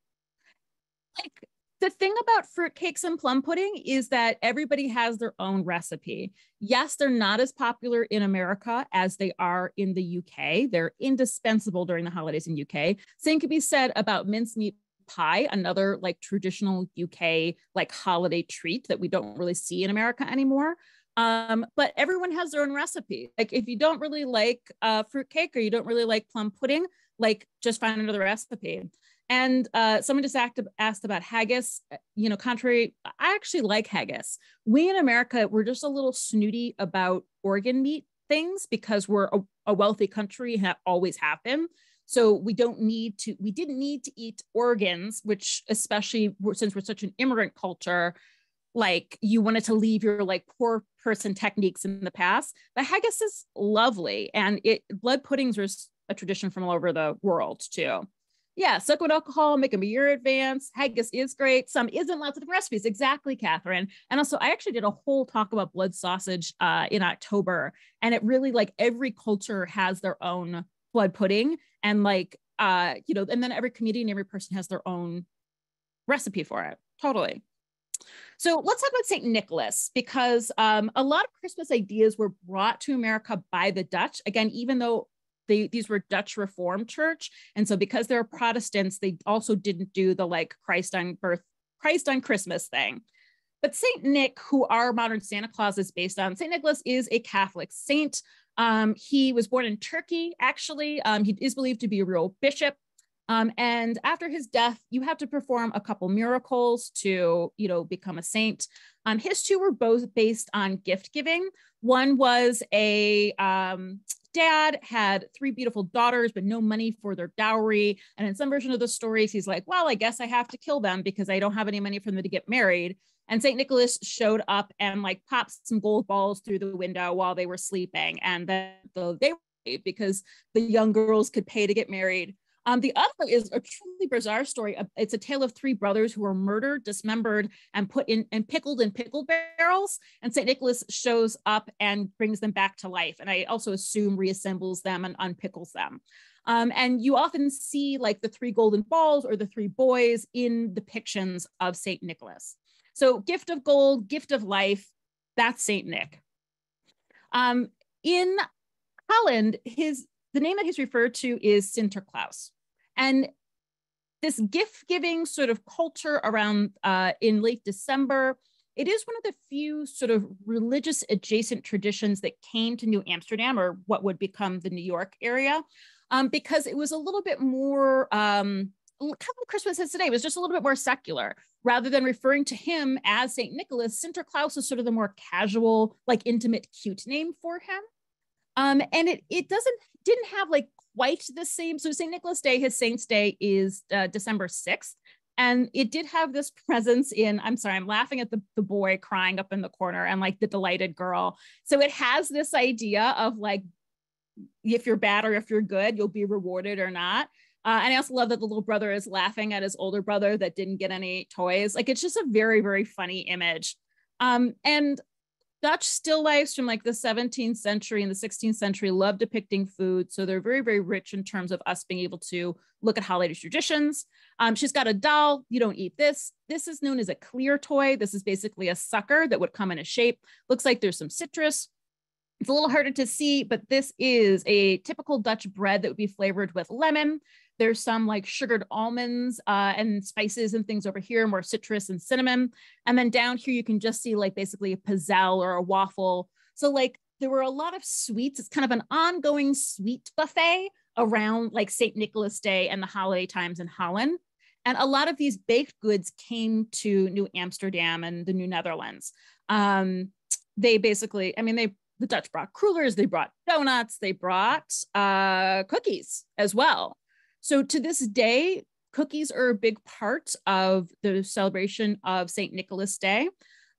Like, the thing about fruitcakes and plum pudding is that everybody has their own recipe. Yes, they're not as popular in America as they are in the UK. They're indispensable during the holidays in UK. Same could be said about mincemeat pie, another like traditional UK like holiday treat that we don't really see in America anymore. But everyone has their own recipe. Like if you don't really like fruitcake or you don't really like plum pudding, like just find another recipe. And someone just asked about haggis. You know, contrary, I actually like haggis. We in America, we're just a little snooty about organ meat things because we're a wealthy country and always have been. So we didn't need to eat organs, which especially since we're such an immigrant culture, like you wanted to leave your like poor person techniques in the past. But haggis is lovely. And blood puddings are a tradition from all over the world too. Yeah, soak with alcohol, make them a year advance. Haggis is great. Some isn't, lots of different recipes. Exactly, Catherine. And also, I actually did a whole talk about blood sausage in October. And it really, like, every culture has their own blood pudding. And like, you know, and then every community and every person has their own recipe for it. Totally. So let's talk about St. Nicholas, because a lot of Christmas ideas were brought to America by the Dutch. Again, even though these were Dutch Reformed Church. And so because they're Protestants, they also didn't do the like Christ on Christmas thing. But St. Nick, who our modern Santa Claus is based on, St. Nicholas is a Catholic saint. He was born in Turkey, actually. He is believed to be a real bishop. And after his death, you have to perform a couple miracles to, you know, become a saint. His two were both based on gift giving. One was a dad had 3 beautiful daughters, but no money for their dowry. And in some version of the stories, he's like, well, I guess I have to kill them because I don't have any money for them to get married. And St. Nicholas showed up and like popped some gold balls through the window while they were sleeping. And then they were because the young girls could pay to get married. The other is a truly bizarre story. It's a tale of 3 brothers who were murdered, dismembered, and put in and pickled in pickle barrels. And St. Nicholas shows up and brings them back to life. And I also assume reassembles them and unpickles them. And you often see like the three golden balls or the three boys in depictions of St. Nicholas. So gift of gold, gift of life, that's St. Nick. In Holland, the name that he's referred to is Sinterklaas. And this gift-giving sort of culture around in late December, it is one of the few sort of religious adjacent traditions that came to New Amsterdam, or what would become the New York area, because it was a little bit more, kind of like Christmas is today, it was just a little bit more secular. Rather than referring to him as St. Nicholas, Sinterklaas is sort of the more casual, like intimate, cute name for him. And it didn't have like quite the same. So St. Nicholas Day, his Saint's Day, is December 6th. And it did have this presence in, I'm sorry, I'm laughing at the boy crying up in the corner and like the delighted girl. So it has this idea of like, if you're bad or if you're good, you'll be rewarded or not. And I also love that the little brother is laughing at his older brother that didn't get any toys. Like, it's just a very, very funny image. And Dutch still lifes from like the 17th century and the 16th century love depicting food. So they're very, very rich in terms of us being able to look at holiday traditions. She's got a doll. You don't eat this. This is known as a clear toy. This is basically a sucker that would come in a shape. Looks like there's some citrus. It's a little harder to see, but this is a typical Dutch bread that would be flavored with lemon. There's some like sugared almonds and spices and things over here, more citrus and cinnamon. And then down here, you can just see like basically a pizzelle or a waffle. So like there were a lot of sweets. It's kind of an ongoing sweet buffet around like St. Nicholas Day and the holiday times in Holland. And a lot of these baked goods came to New Amsterdam and the New Netherlands. They basically, the Dutch brought crullers, they brought donuts, they brought cookies as well. So to this day, cookies are a big part of the celebration of St. Nicholas Day.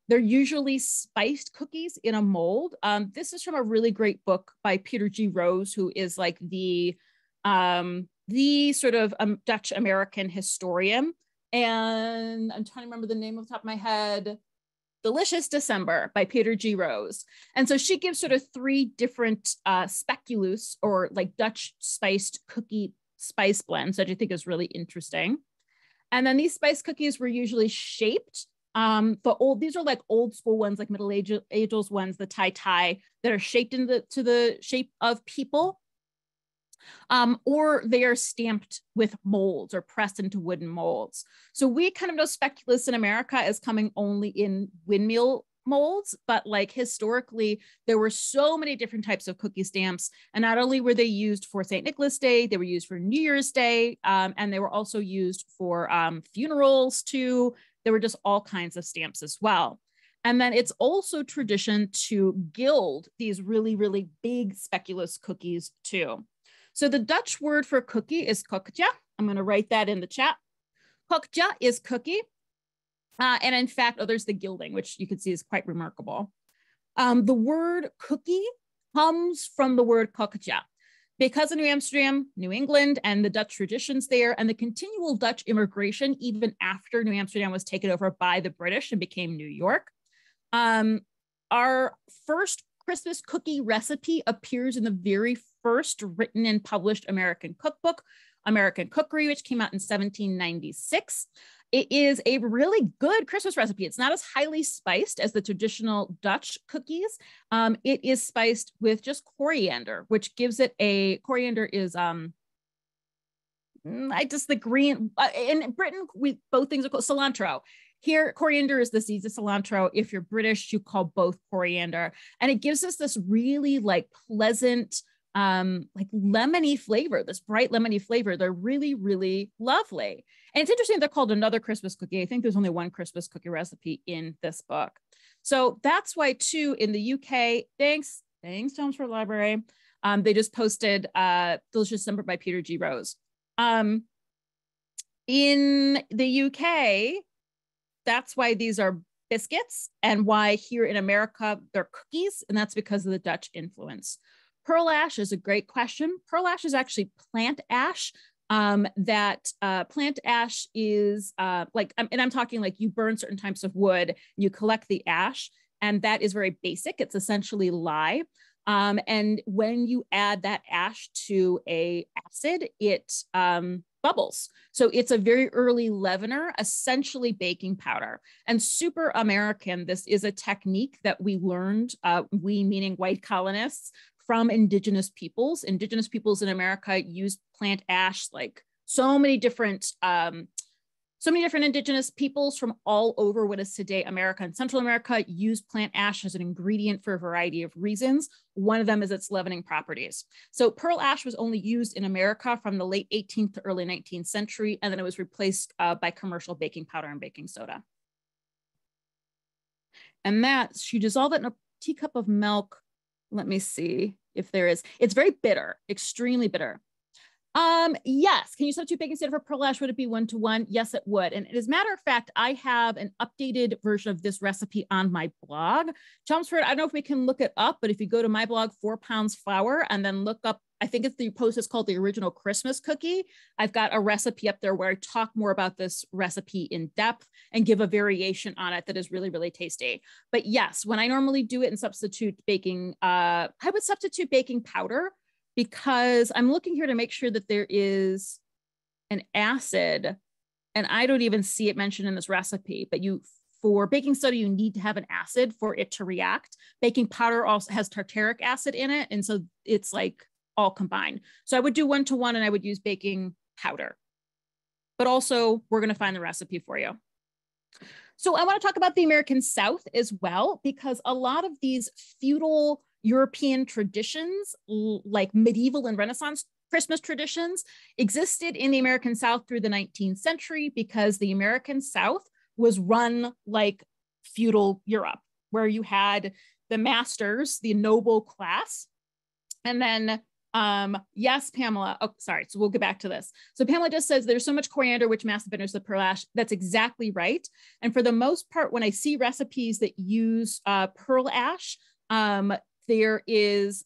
They're usually spiced cookies in a mold. This is from a really great book by Peter G. Rose, who is like the sort of Dutch American historian. And I'm trying to remember the name off the top of my head. Delicious December by Peter G. Rose. And so she gives sort of three different speculoos or like Dutch spiced cookie spice blends, which I think is really interesting. And then these spice cookies were usually shaped. These are like old school ones, like Middle Ages ones, the tie that are shaped to the shape of people. Or they are stamped with molds or pressed into wooden molds. So we kind of know speculoos in America as coming only in windmill molds, but like historically, there were so many different types of cookie stamps. And not only were they used for St. Nicholas Day, they were used for New Year's Day, and they were also used for funerals too. There were just all kinds of stamps as well. And then it's also tradition to gild these really, really big speculoos cookies too. So the Dutch word for cookie is koekje. I'm going to write that in the chat. Koekje is cookie. And in fact, there's the gilding, which you can see is quite remarkable. The word cookie comes from the word koekje. Because of New Amsterdam, New England, and the Dutch traditions there, and the continual Dutch immigration, even after New Amsterdam was taken over by the British and became New York. Our first Christmas cookie recipe appears in the very first written and published American cookbook, American Cookery, which came out in 1796. It is a really good Christmas recipe. It's not as highly spiced as the traditional Dutch cookies. It is spiced with just coriander, which gives it coriander is, the green, in Britain, both things are called cilantro. Here, coriander is the seeds of cilantro. If you're British, you call both coriander. And it gives us this really like pleasant, like lemony flavor, this bright lemony flavor. They're really, really lovely. And it's interesting they're called another Christmas cookie. I think there's only one Christmas cookie recipe in this book. So that's why too, in the UK, thanks Chelmsford Library, they just posted Delicious December by Peter G. Rose. In the UK, that's why these are biscuits and why here in America, they're cookies. And that's because of the Dutch influence. Pearl ash is a great question. Pearl ash is actually plant ash. Plant ash is and I'm talking like you burn certain types of wood, you collect the ash, and that is very basic. It's essentially lye. And when you add that ash to a acid, it bubbles. So it's a very early leavener, essentially baking powder. And super American, this is a technique that we learned, we meaning white colonists, from indigenous peoples. Indigenous peoples in America use plant ash, like so many different indigenous peoples from all over what is today America and Central America use plant ash as an ingredient for a variety of reasons. One of them is its leavening properties. So pearl ash was only used in America from the late 18th to early 19th century, and then it was replaced by commercial baking powder and baking soda. And that, she dissolved it in a teacup of milk. Let me see if there is. It's very bitter, extremely bitter. Yes. Can you substitute baking soda for pearl ash? Would it be 1-to-1? Yes, it would. And as a matter of fact, I have an updated version of this recipe on my blog. Chelmsford, I don't know if we can look it up, but if you go to my blog, 4 pounds flour, and then look up, I think it's the post is called the original Christmas cookie. I've got a recipe up there where I talk more about this recipe in depth and give a variation on it that is really, really tasty. But yes, when I normally do it and substitute baking, I would substitute baking powder, because I'm looking here to make sure that there is an acid, and I don't even see it mentioned in this recipe, but for baking soda, you need to have an acid for it to react. Baking powder also has tartaric acid in it, and so it's like all combined. So I would do 1-to-1, and I would use baking powder. But also, we're going to find the recipe for you. So I want to talk about the American South as well, because a lot of these feudal European traditions, like medieval and Renaissance Christmas traditions, existed in the American South through the 19th century, because the American South was run like feudal Europe, where you had the masters, the noble class, and then yes, Pamela. Oh, sorry. So we'll get back to this. So Pamela just says there's so much coriander, which massively vendors the pearl ash. That's exactly right. And for the most part, when I see recipes that use pearl ash, there is,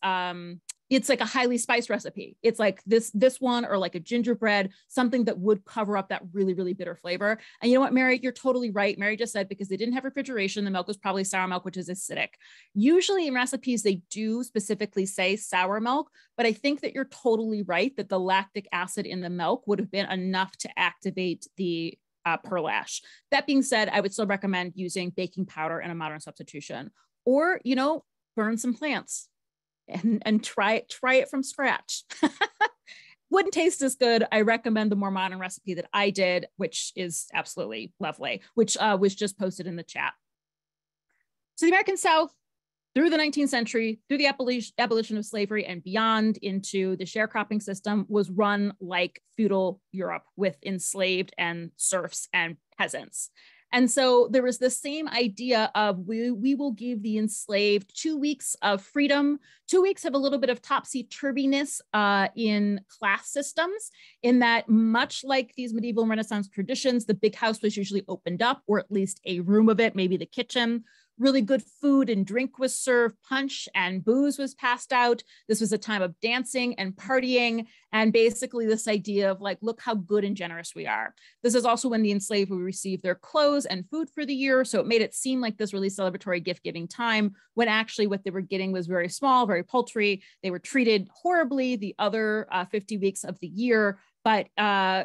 it's like a highly spiced recipe. It's like this one, or like a gingerbread, something that would cover up that really, really bitter flavor. And you know what, Mary, you're totally right. Mary just said, because they didn't have refrigeration, the milk was probably sour milk, which is acidic. Usually in recipes, they do specifically say sour milk, but I think that you're totally right that the lactic acid in the milk would have been enough to activate the pearl ash. That being said, I would still recommend using baking powder in a modern substitution, or, you know, burn some plants and try it from scratch. Wouldn't taste as good. I recommend the more modern recipe that I did, which is absolutely lovely, which was just posted in the chat. So the American South, through the 19th century, through the abolition of slavery and beyond into the sharecropping system, was run like feudal Europe, with enslaved and serfs and peasants. And so there was the same idea of we will give the enslaved 2 weeks of freedom, 2 weeks of a little bit of topsy-turviness in class systems, in that much like these medieval and Renaissance traditions, the big house was usually opened up, or at least a room of it, maybe the kitchen. Really good food and drink was served, punch and booze was passed out. This was a time of dancing and partying, and basically this idea of like, look how good and generous we are. This is also when the enslaved would receive their clothes and food for the year, so it made it seem like this really celebratory gift-giving time, when actually what they were getting was very small, very paltry. They were treated horribly the other 50 weeks of the year. But,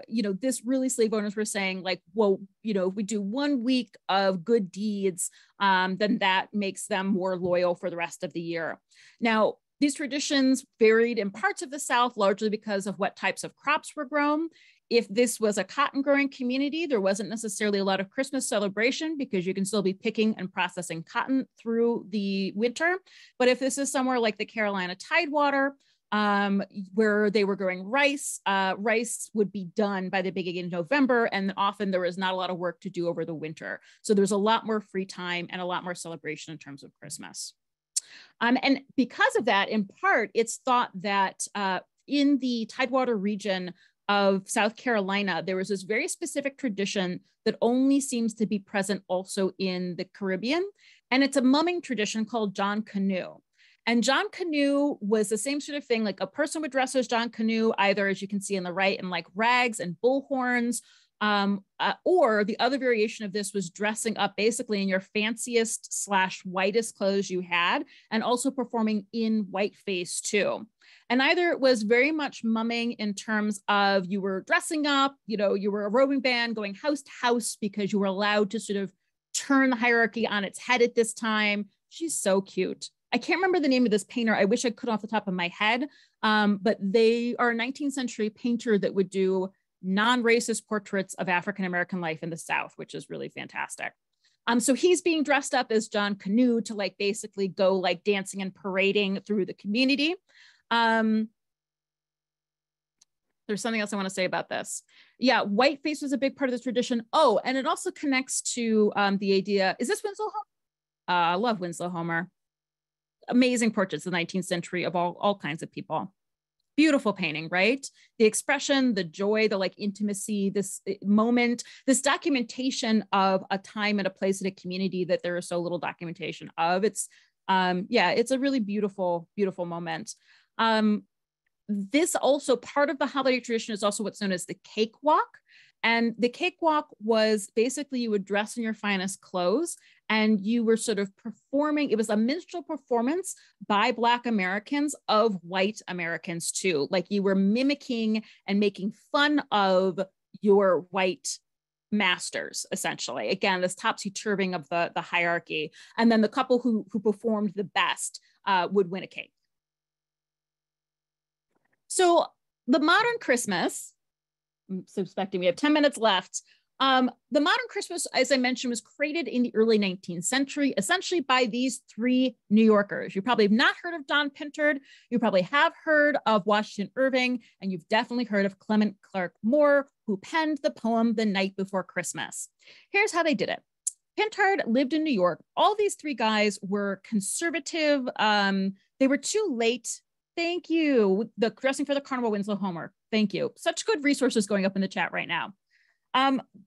you know, this really slave owners were saying like, well, you know, if we do 1 week of good deeds, then that makes them more loyal for the rest of the year. Now, these traditions varied in parts of the South, largely because of what types of crops were grown. If this was a cotton growing community, there wasn't necessarily a lot of Christmas celebration, because you can still be picking and processing cotton through the winter. But if this is somewhere like the Carolina Tidewater, where they were growing rice, rice would be done by the beginning of November, and often there was not a lot of work to do over the winter. So there's a lot more free time and a lot more celebration in terms of Christmas. And because of that, in part, it's thought that in the Tidewater region of South Carolina, there was this very specific tradition that only seems to be present also in the Caribbean. And it's a mumming tradition called John Canoe. And John Canoe was the same sort of thing, like a person would dress as John Canoe, either, as you can see on the right, in like rags and bullhorns, Or the other variation of this was dressing up basically in your fanciest / whitest clothes you had, and also performing in whiteface too. And either it was very much mumming in terms of you were dressing up, you were a roving band going house to house because you were allowed to sort of turn the hierarchy on its head at this time. She's so cute. I can't remember the name of this painter. I wish I could off the top of my head, but they are a 19th century painter that would do non-racist portraits of African-American life in the South, which is really fantastic. So he's being dressed up as John Canoe to like basically go like dancing and parading through the community. There's something else I want to say about this. Yeah, whiteface was a big part of this tradition. Oh, and it also connects to the idea, is this Winslow Homer? I love Winslow Homer. Amazing portraits of the 19th century of all kinds of people. Beautiful painting, right? The expression, the joy, the like intimacy, this moment, this documentation of a time and a place in a community that there is so little documentation of. It's it's a really beautiful, beautiful moment. This also part of the holiday tradition is also what's known as the cakewalk. And the cakewalk was basically you would dress in your finest clothes and you were sort of performing. It was a minstrel performance by Black Americans of white Americans too. Like you were mimicking and making fun of your white masters, essentially. Again, this topsy-turving of the hierarchy. And then the couple who performed the best would win a cake. So the modern Christmas, I'm suspecting we have 10 minutes left. The modern Christmas, as I mentioned, was created in the early 19th century, essentially by these three New Yorkers. You probably have not heard of John Pintard. You probably have heard of Washington Irving, and you've definitely heard of Clement Clarke Moore, who penned the poem The Night Before Christmas. Here's how they did it. Pintard lived in New York. All these three guys were conservative. They were too late. Thank you. The Dressing for the Carnival, Winslow Homer. Thank you. Such good resources going up in the chat right now.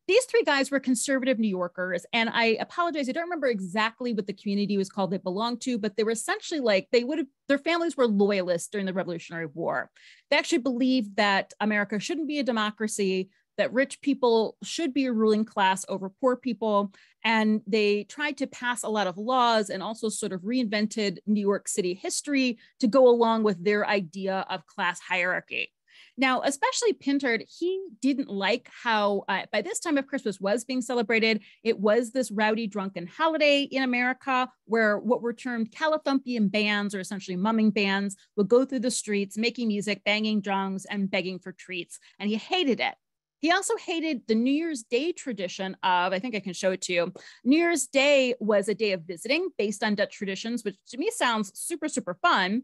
These three guys were conservative New Yorkers, and I apologize, I don't remember exactly what the community was called they belonged to, but they were essentially like, their families were loyalists during the Revolutionary War. They actually believed that America shouldn't be a democracy, that rich people should be a ruling class over poor people, and they tried to pass a lot of laws and also sort of reinvented New York City history to go along with their idea of class hierarchy. Now, especially Pintard, he didn't like how by this time of Christmas was being celebrated, it was this rowdy, drunken holiday in America where what were termed Californian bands, or essentially mumming bands, would go through the streets, making music, banging drums, and begging for treats. And he hated it. He also hated the New Year's Day tradition of, I think I can show it to you. New Year's Day was a day of visiting based on Dutch traditions, which to me sounds super, super fun,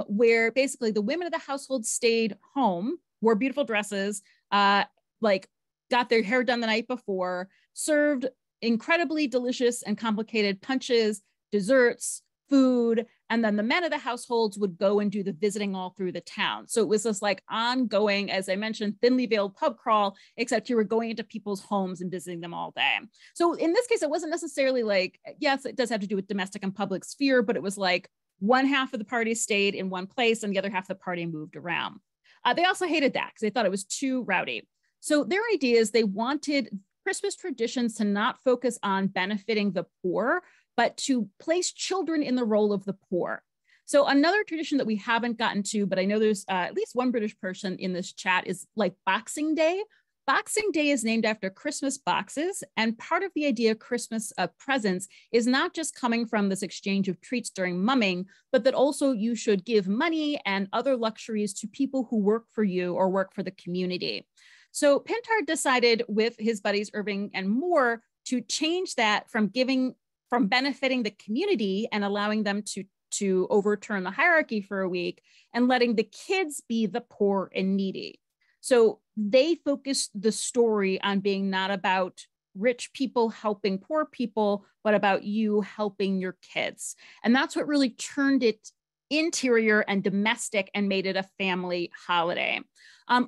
where basically the women of the household stayed home, wore beautiful dresses, like got their hair done the night before, served incredibly delicious and complicated punches, desserts, food, and then the men of the households would go and do the visiting all through the town. So it was this like ongoing, as I mentioned, thinly veiled pub crawl, except you were going into people's homes and visiting them all day. So in this case, it wasn't necessarily like, yes, it does have to do with domestic and public sphere, but it was like one half of the party stayed in one place and the other half of the party moved around. They also hated that because they thought it was too rowdy. So their idea is they wanted Christmas traditions to not focus on benefiting the poor, but to place children in the role of the poor. So another tradition that we haven't gotten to, but I know there's at least one British person in this chat, is like Boxing Day. Boxing Day is named after Christmas boxes, and part of the idea of Christmas presents is not just coming from this exchange of treats during mumming, but that also you should give money and other luxuries to people who work for you or work for the community. So Pintard decided with his buddies Irving and Moore to change that from benefiting the community and allowing them to overturn the hierarchy for a week and letting the kids be the poor and needy. So they focused the story on being not about rich people helping poor people, but about you helping your kids. And that's what really turned it interior and domestic and made it a family holiday.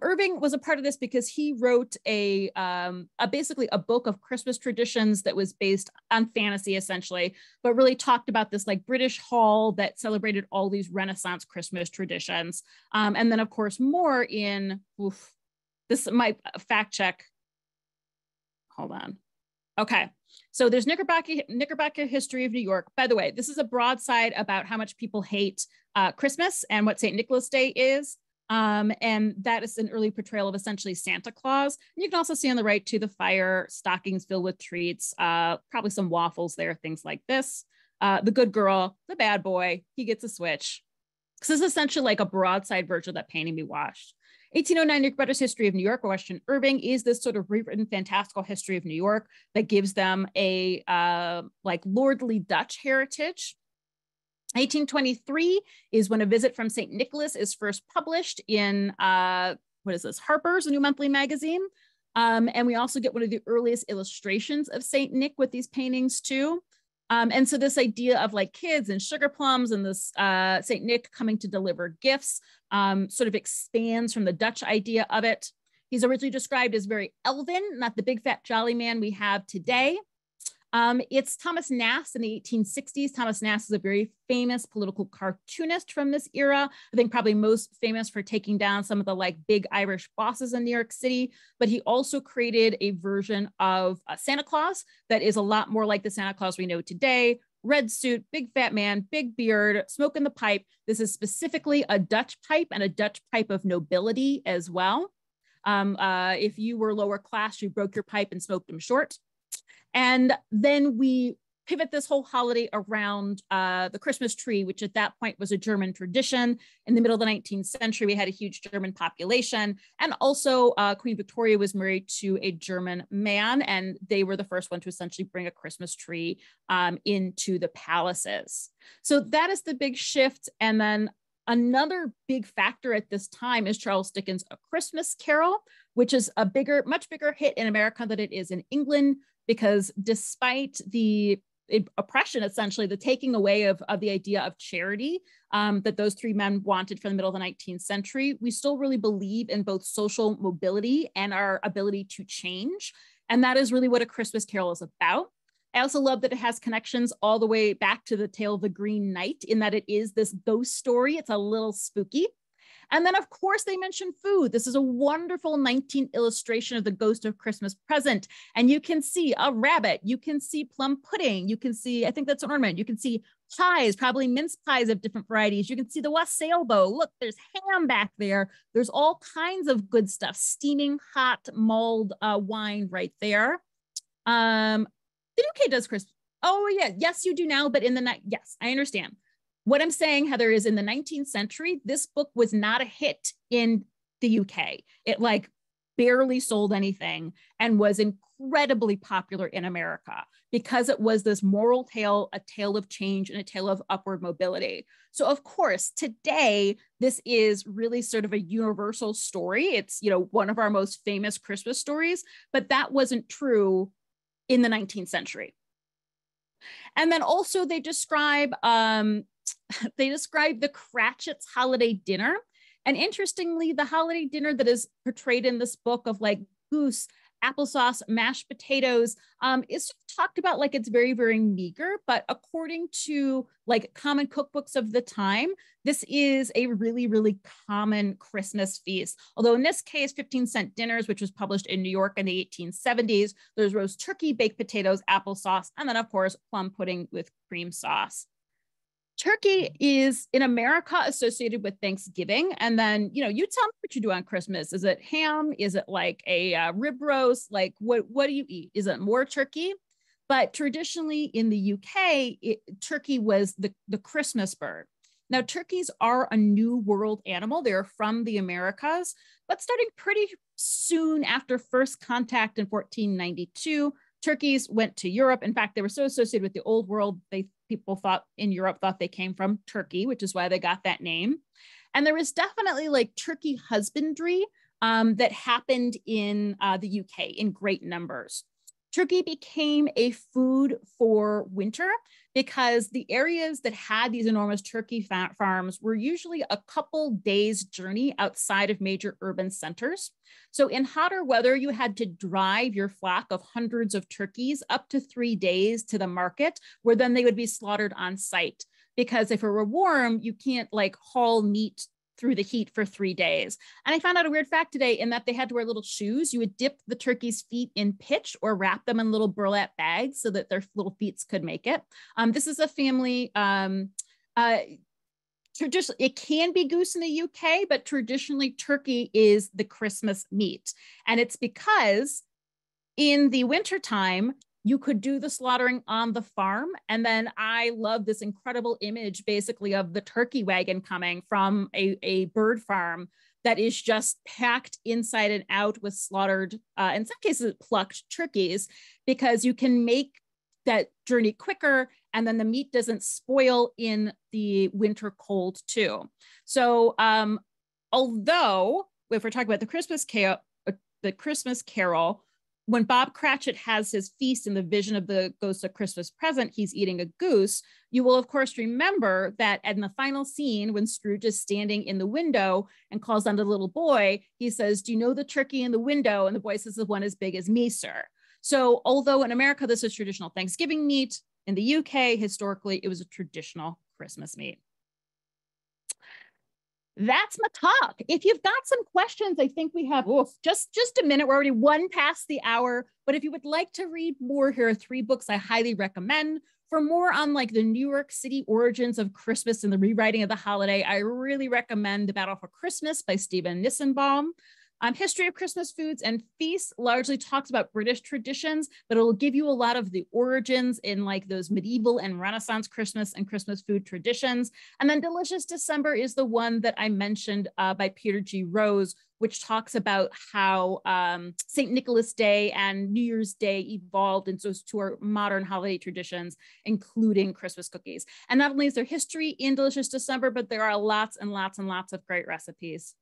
Irving was a part of this because he wrote basically a book of Christmas traditions that was based on fantasy essentially, but really talked about this like British hall that celebrated all these Renaissance Christmas traditions. And then of course, more in, this might fact check, hold on. Okay, so there's Knickerbocker History of New York. By the way, this is a broadside about how much people hate Christmas and what St. Nicholas Day is. And that is an early portrayal of essentially Santa Claus. And you can also see on the right too, the fire, stockings filled with treats, probably some waffles there, things like this. The good girl, the bad boy, he gets a switch. So this is essentially like a broadside version of that painting we watched. 1809 Knickerbocker's History of New York by Washington Irving is this sort of rewritten fantastical history of New York that gives them a like lordly Dutch heritage. 1823 is when A Visit from St. Nicholas is first published in, what is this, Harper's, a new monthly magazine. And we also get one of the earliest illustrations of St. Nick with these paintings too. And so this idea of like kids and sugar plums and this St. Nick coming to deliver gifts sort of expands from the Dutch idea of it. He's originally described as very elven, not the big fat jolly man we have today. It's Thomas Nast in the 1860s. Thomas Nast is a very famous political cartoonist from this era. I think probably most famous for taking down some of the like big Irish bosses in New York City, but he also created a version of Santa Claus that is a lot more like the Santa Claus we know today. Red suit, big fat man, big beard, smoking the pipe. This is specifically a Dutch pipe and a Dutch pipe of nobility as well. If you were lower class, you broke your pipe and smoked them short. And then we pivot this whole holiday around the Christmas tree, which at that point was a German tradition. In the middle of the 19th century, we had a huge German population. And also Queen Victoria was married to a German man, and they were the first one to essentially bring a Christmas tree into the palaces. So that is the big shift. And then another big factor at this time is Charles Dickens' A Christmas Carol, which is a much bigger hit in America than it is in England, because despite the oppression, essentially the taking away of the idea of charity that those three men wanted from the middle of the 19th century, we still really believe in both social mobility and our ability to change. And that is really what A Christmas Carol is about. I also love that it has connections all the way back to the tale of the Green Knight, in that it is this ghost story. It's a little spooky. And then, of course, they mention food. This is a wonderful 19 illustration of the Ghost of Christmas Present. And you can see a rabbit. You can see plum pudding. You can see, I think that's an ornament. You can see pies, probably mince pies of different varieties. You can see the wassail bow. Look, there's ham back there. There's all kinds of good stuff. Steaming hot mulled wine right there. The UK does Christmas. Oh, yeah. Yes, you do now. But in the night, yes, I understand. What I'm saying, Heather, is in the 19th century, this book was not a hit in the UK. It like barely sold anything and was incredibly popular in America because it was this moral tale, a tale of change and a tale of upward mobility. So of course, today, this is really sort of a universal story. It's, you know, one of our most famous Christmas stories, but that wasn't true in the 19th century. And then also they describe the Cratchit's holiday dinner. And interestingly, the holiday dinner that is portrayed in this book of like goose, applesauce, mashed potatoes is talked about like it's very, very meager. But according to like common cookbooks of the time, this is a really, really common Christmas feast. Although in this case, 15-cent dinners, which was published in New York in the 1870s, there's roast turkey, baked potatoes, applesauce, and then of course, plum pudding with cream sauce. Turkey is in America associated with Thanksgiving. And then, you know, you tell me what you do on Christmas. Is it ham? Is it like a rib roast? Like what do you eat? Is it more turkey? But traditionally in the UK, turkey was the Christmas bird. Now, turkeys are a New World animal. They're from the Americas, but starting pretty soon after first contact in 1492, turkeys went to Europe. In fact, they were so associated with the Old World, people in Europe thought they came from Turkey, which is why they got that name. And there was definitely like turkey husbandry that happened in the UK in great numbers. Turkey became a food for winter because the areas that had these enormous turkey farms were usually a couple days' journey outside of major urban centers. So in hotter weather, you had to drive your flock of hundreds of turkeys up to 3 days to the market, where then they would be slaughtered on site. Because if it were warm, you can't like haul meat through the heat for 3 days. And I found out a weird fact today in that they had to wear little shoes. You would dip the turkey's feet in pitch or wrap them in little burlap bags so that their little feet could make it. This is a family, it can be goose in the UK, but traditionally turkey is the Christmas meat. And it's because in the wintertime, you could do the slaughtering on the farm. And then I love this incredible image basically of the turkey wagon coming from a bird farm that is just packed inside and out with slaughtered, in some cases, plucked turkeys, because you can make that journey quicker and then the meat doesn't spoil in the winter cold too. So although if we're talking about the Christmas Carol, when Bob Cratchit has his feast in the vision of the Ghost of Christmas Present, he's eating a goose. You will, of course, remember that in the final scene, when Scrooge is standing in the window and calls on the little boy, he says, "Do you know the turkey in the window?" And the boy says, "The one as big as me, sir." So although in America, this is traditional Thanksgiving meat, in the UK, historically, it was a traditional Christmas meat. That's my talk. If you've got some questions, I think we have just a minute. We're already 1 past the hour. But if you would like to read more, here are 3 books I highly recommend. For more on like the New York City origins of Christmas and the rewriting of the holiday, I really recommend The Battle for Christmas by Stephen Nissenbaum. History of Christmas Foods and Feasts largely talks about British traditions, but it'll give you a lot of the origins in like those medieval and Renaissance Christmas and Christmas food traditions. And then Delicious December is the one that I mentioned by Peter G. Rose, which talks about how St. Nicholas Day and New Year's Day evolved into our modern holiday traditions, including Christmas cookies. And not only is there history in Delicious December, but there are lots and lots and lots of great recipes.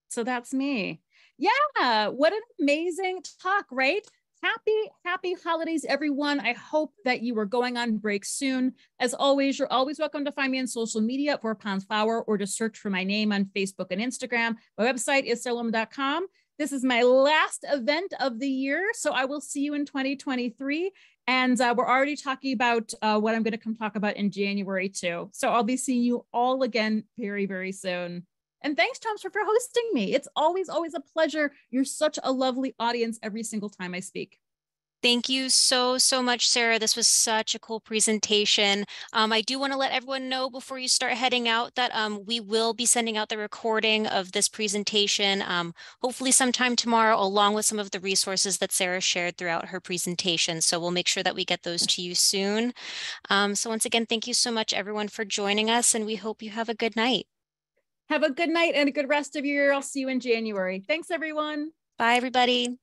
So that's me. Yeah, what an amazing talk, right? Happy holidays, everyone. I hope that you are going on break soon. As always, you're always welcome to find me on social media for Pond's Flower or to search for my name on Facebook and Instagram. My website is sarahlohman.com. This is my last event of the year, so I will see you in 2023. And we're already talking about what I'm going to come talk about in January too. So I'll be seeing you all again very, very soon. And thanks, Chelmsford, for hosting me. It's always a pleasure. You're such a lovely audience every single time I speak. Thank you so much, Sarah. This was such a cool presentation. I do want to let everyone know before you start heading out that we will be sending out the recording of this presentation, hopefully sometime tomorrow, along with some of the resources that Sarah shared throughout her presentation. So we'll make sure that we get those to you soon. So once again, thank you so much, everyone, for joining us, and we hope you have a good night. Have a good night and a good rest of your year. I'll see you in January. Thanks, everyone. Bye, everybody.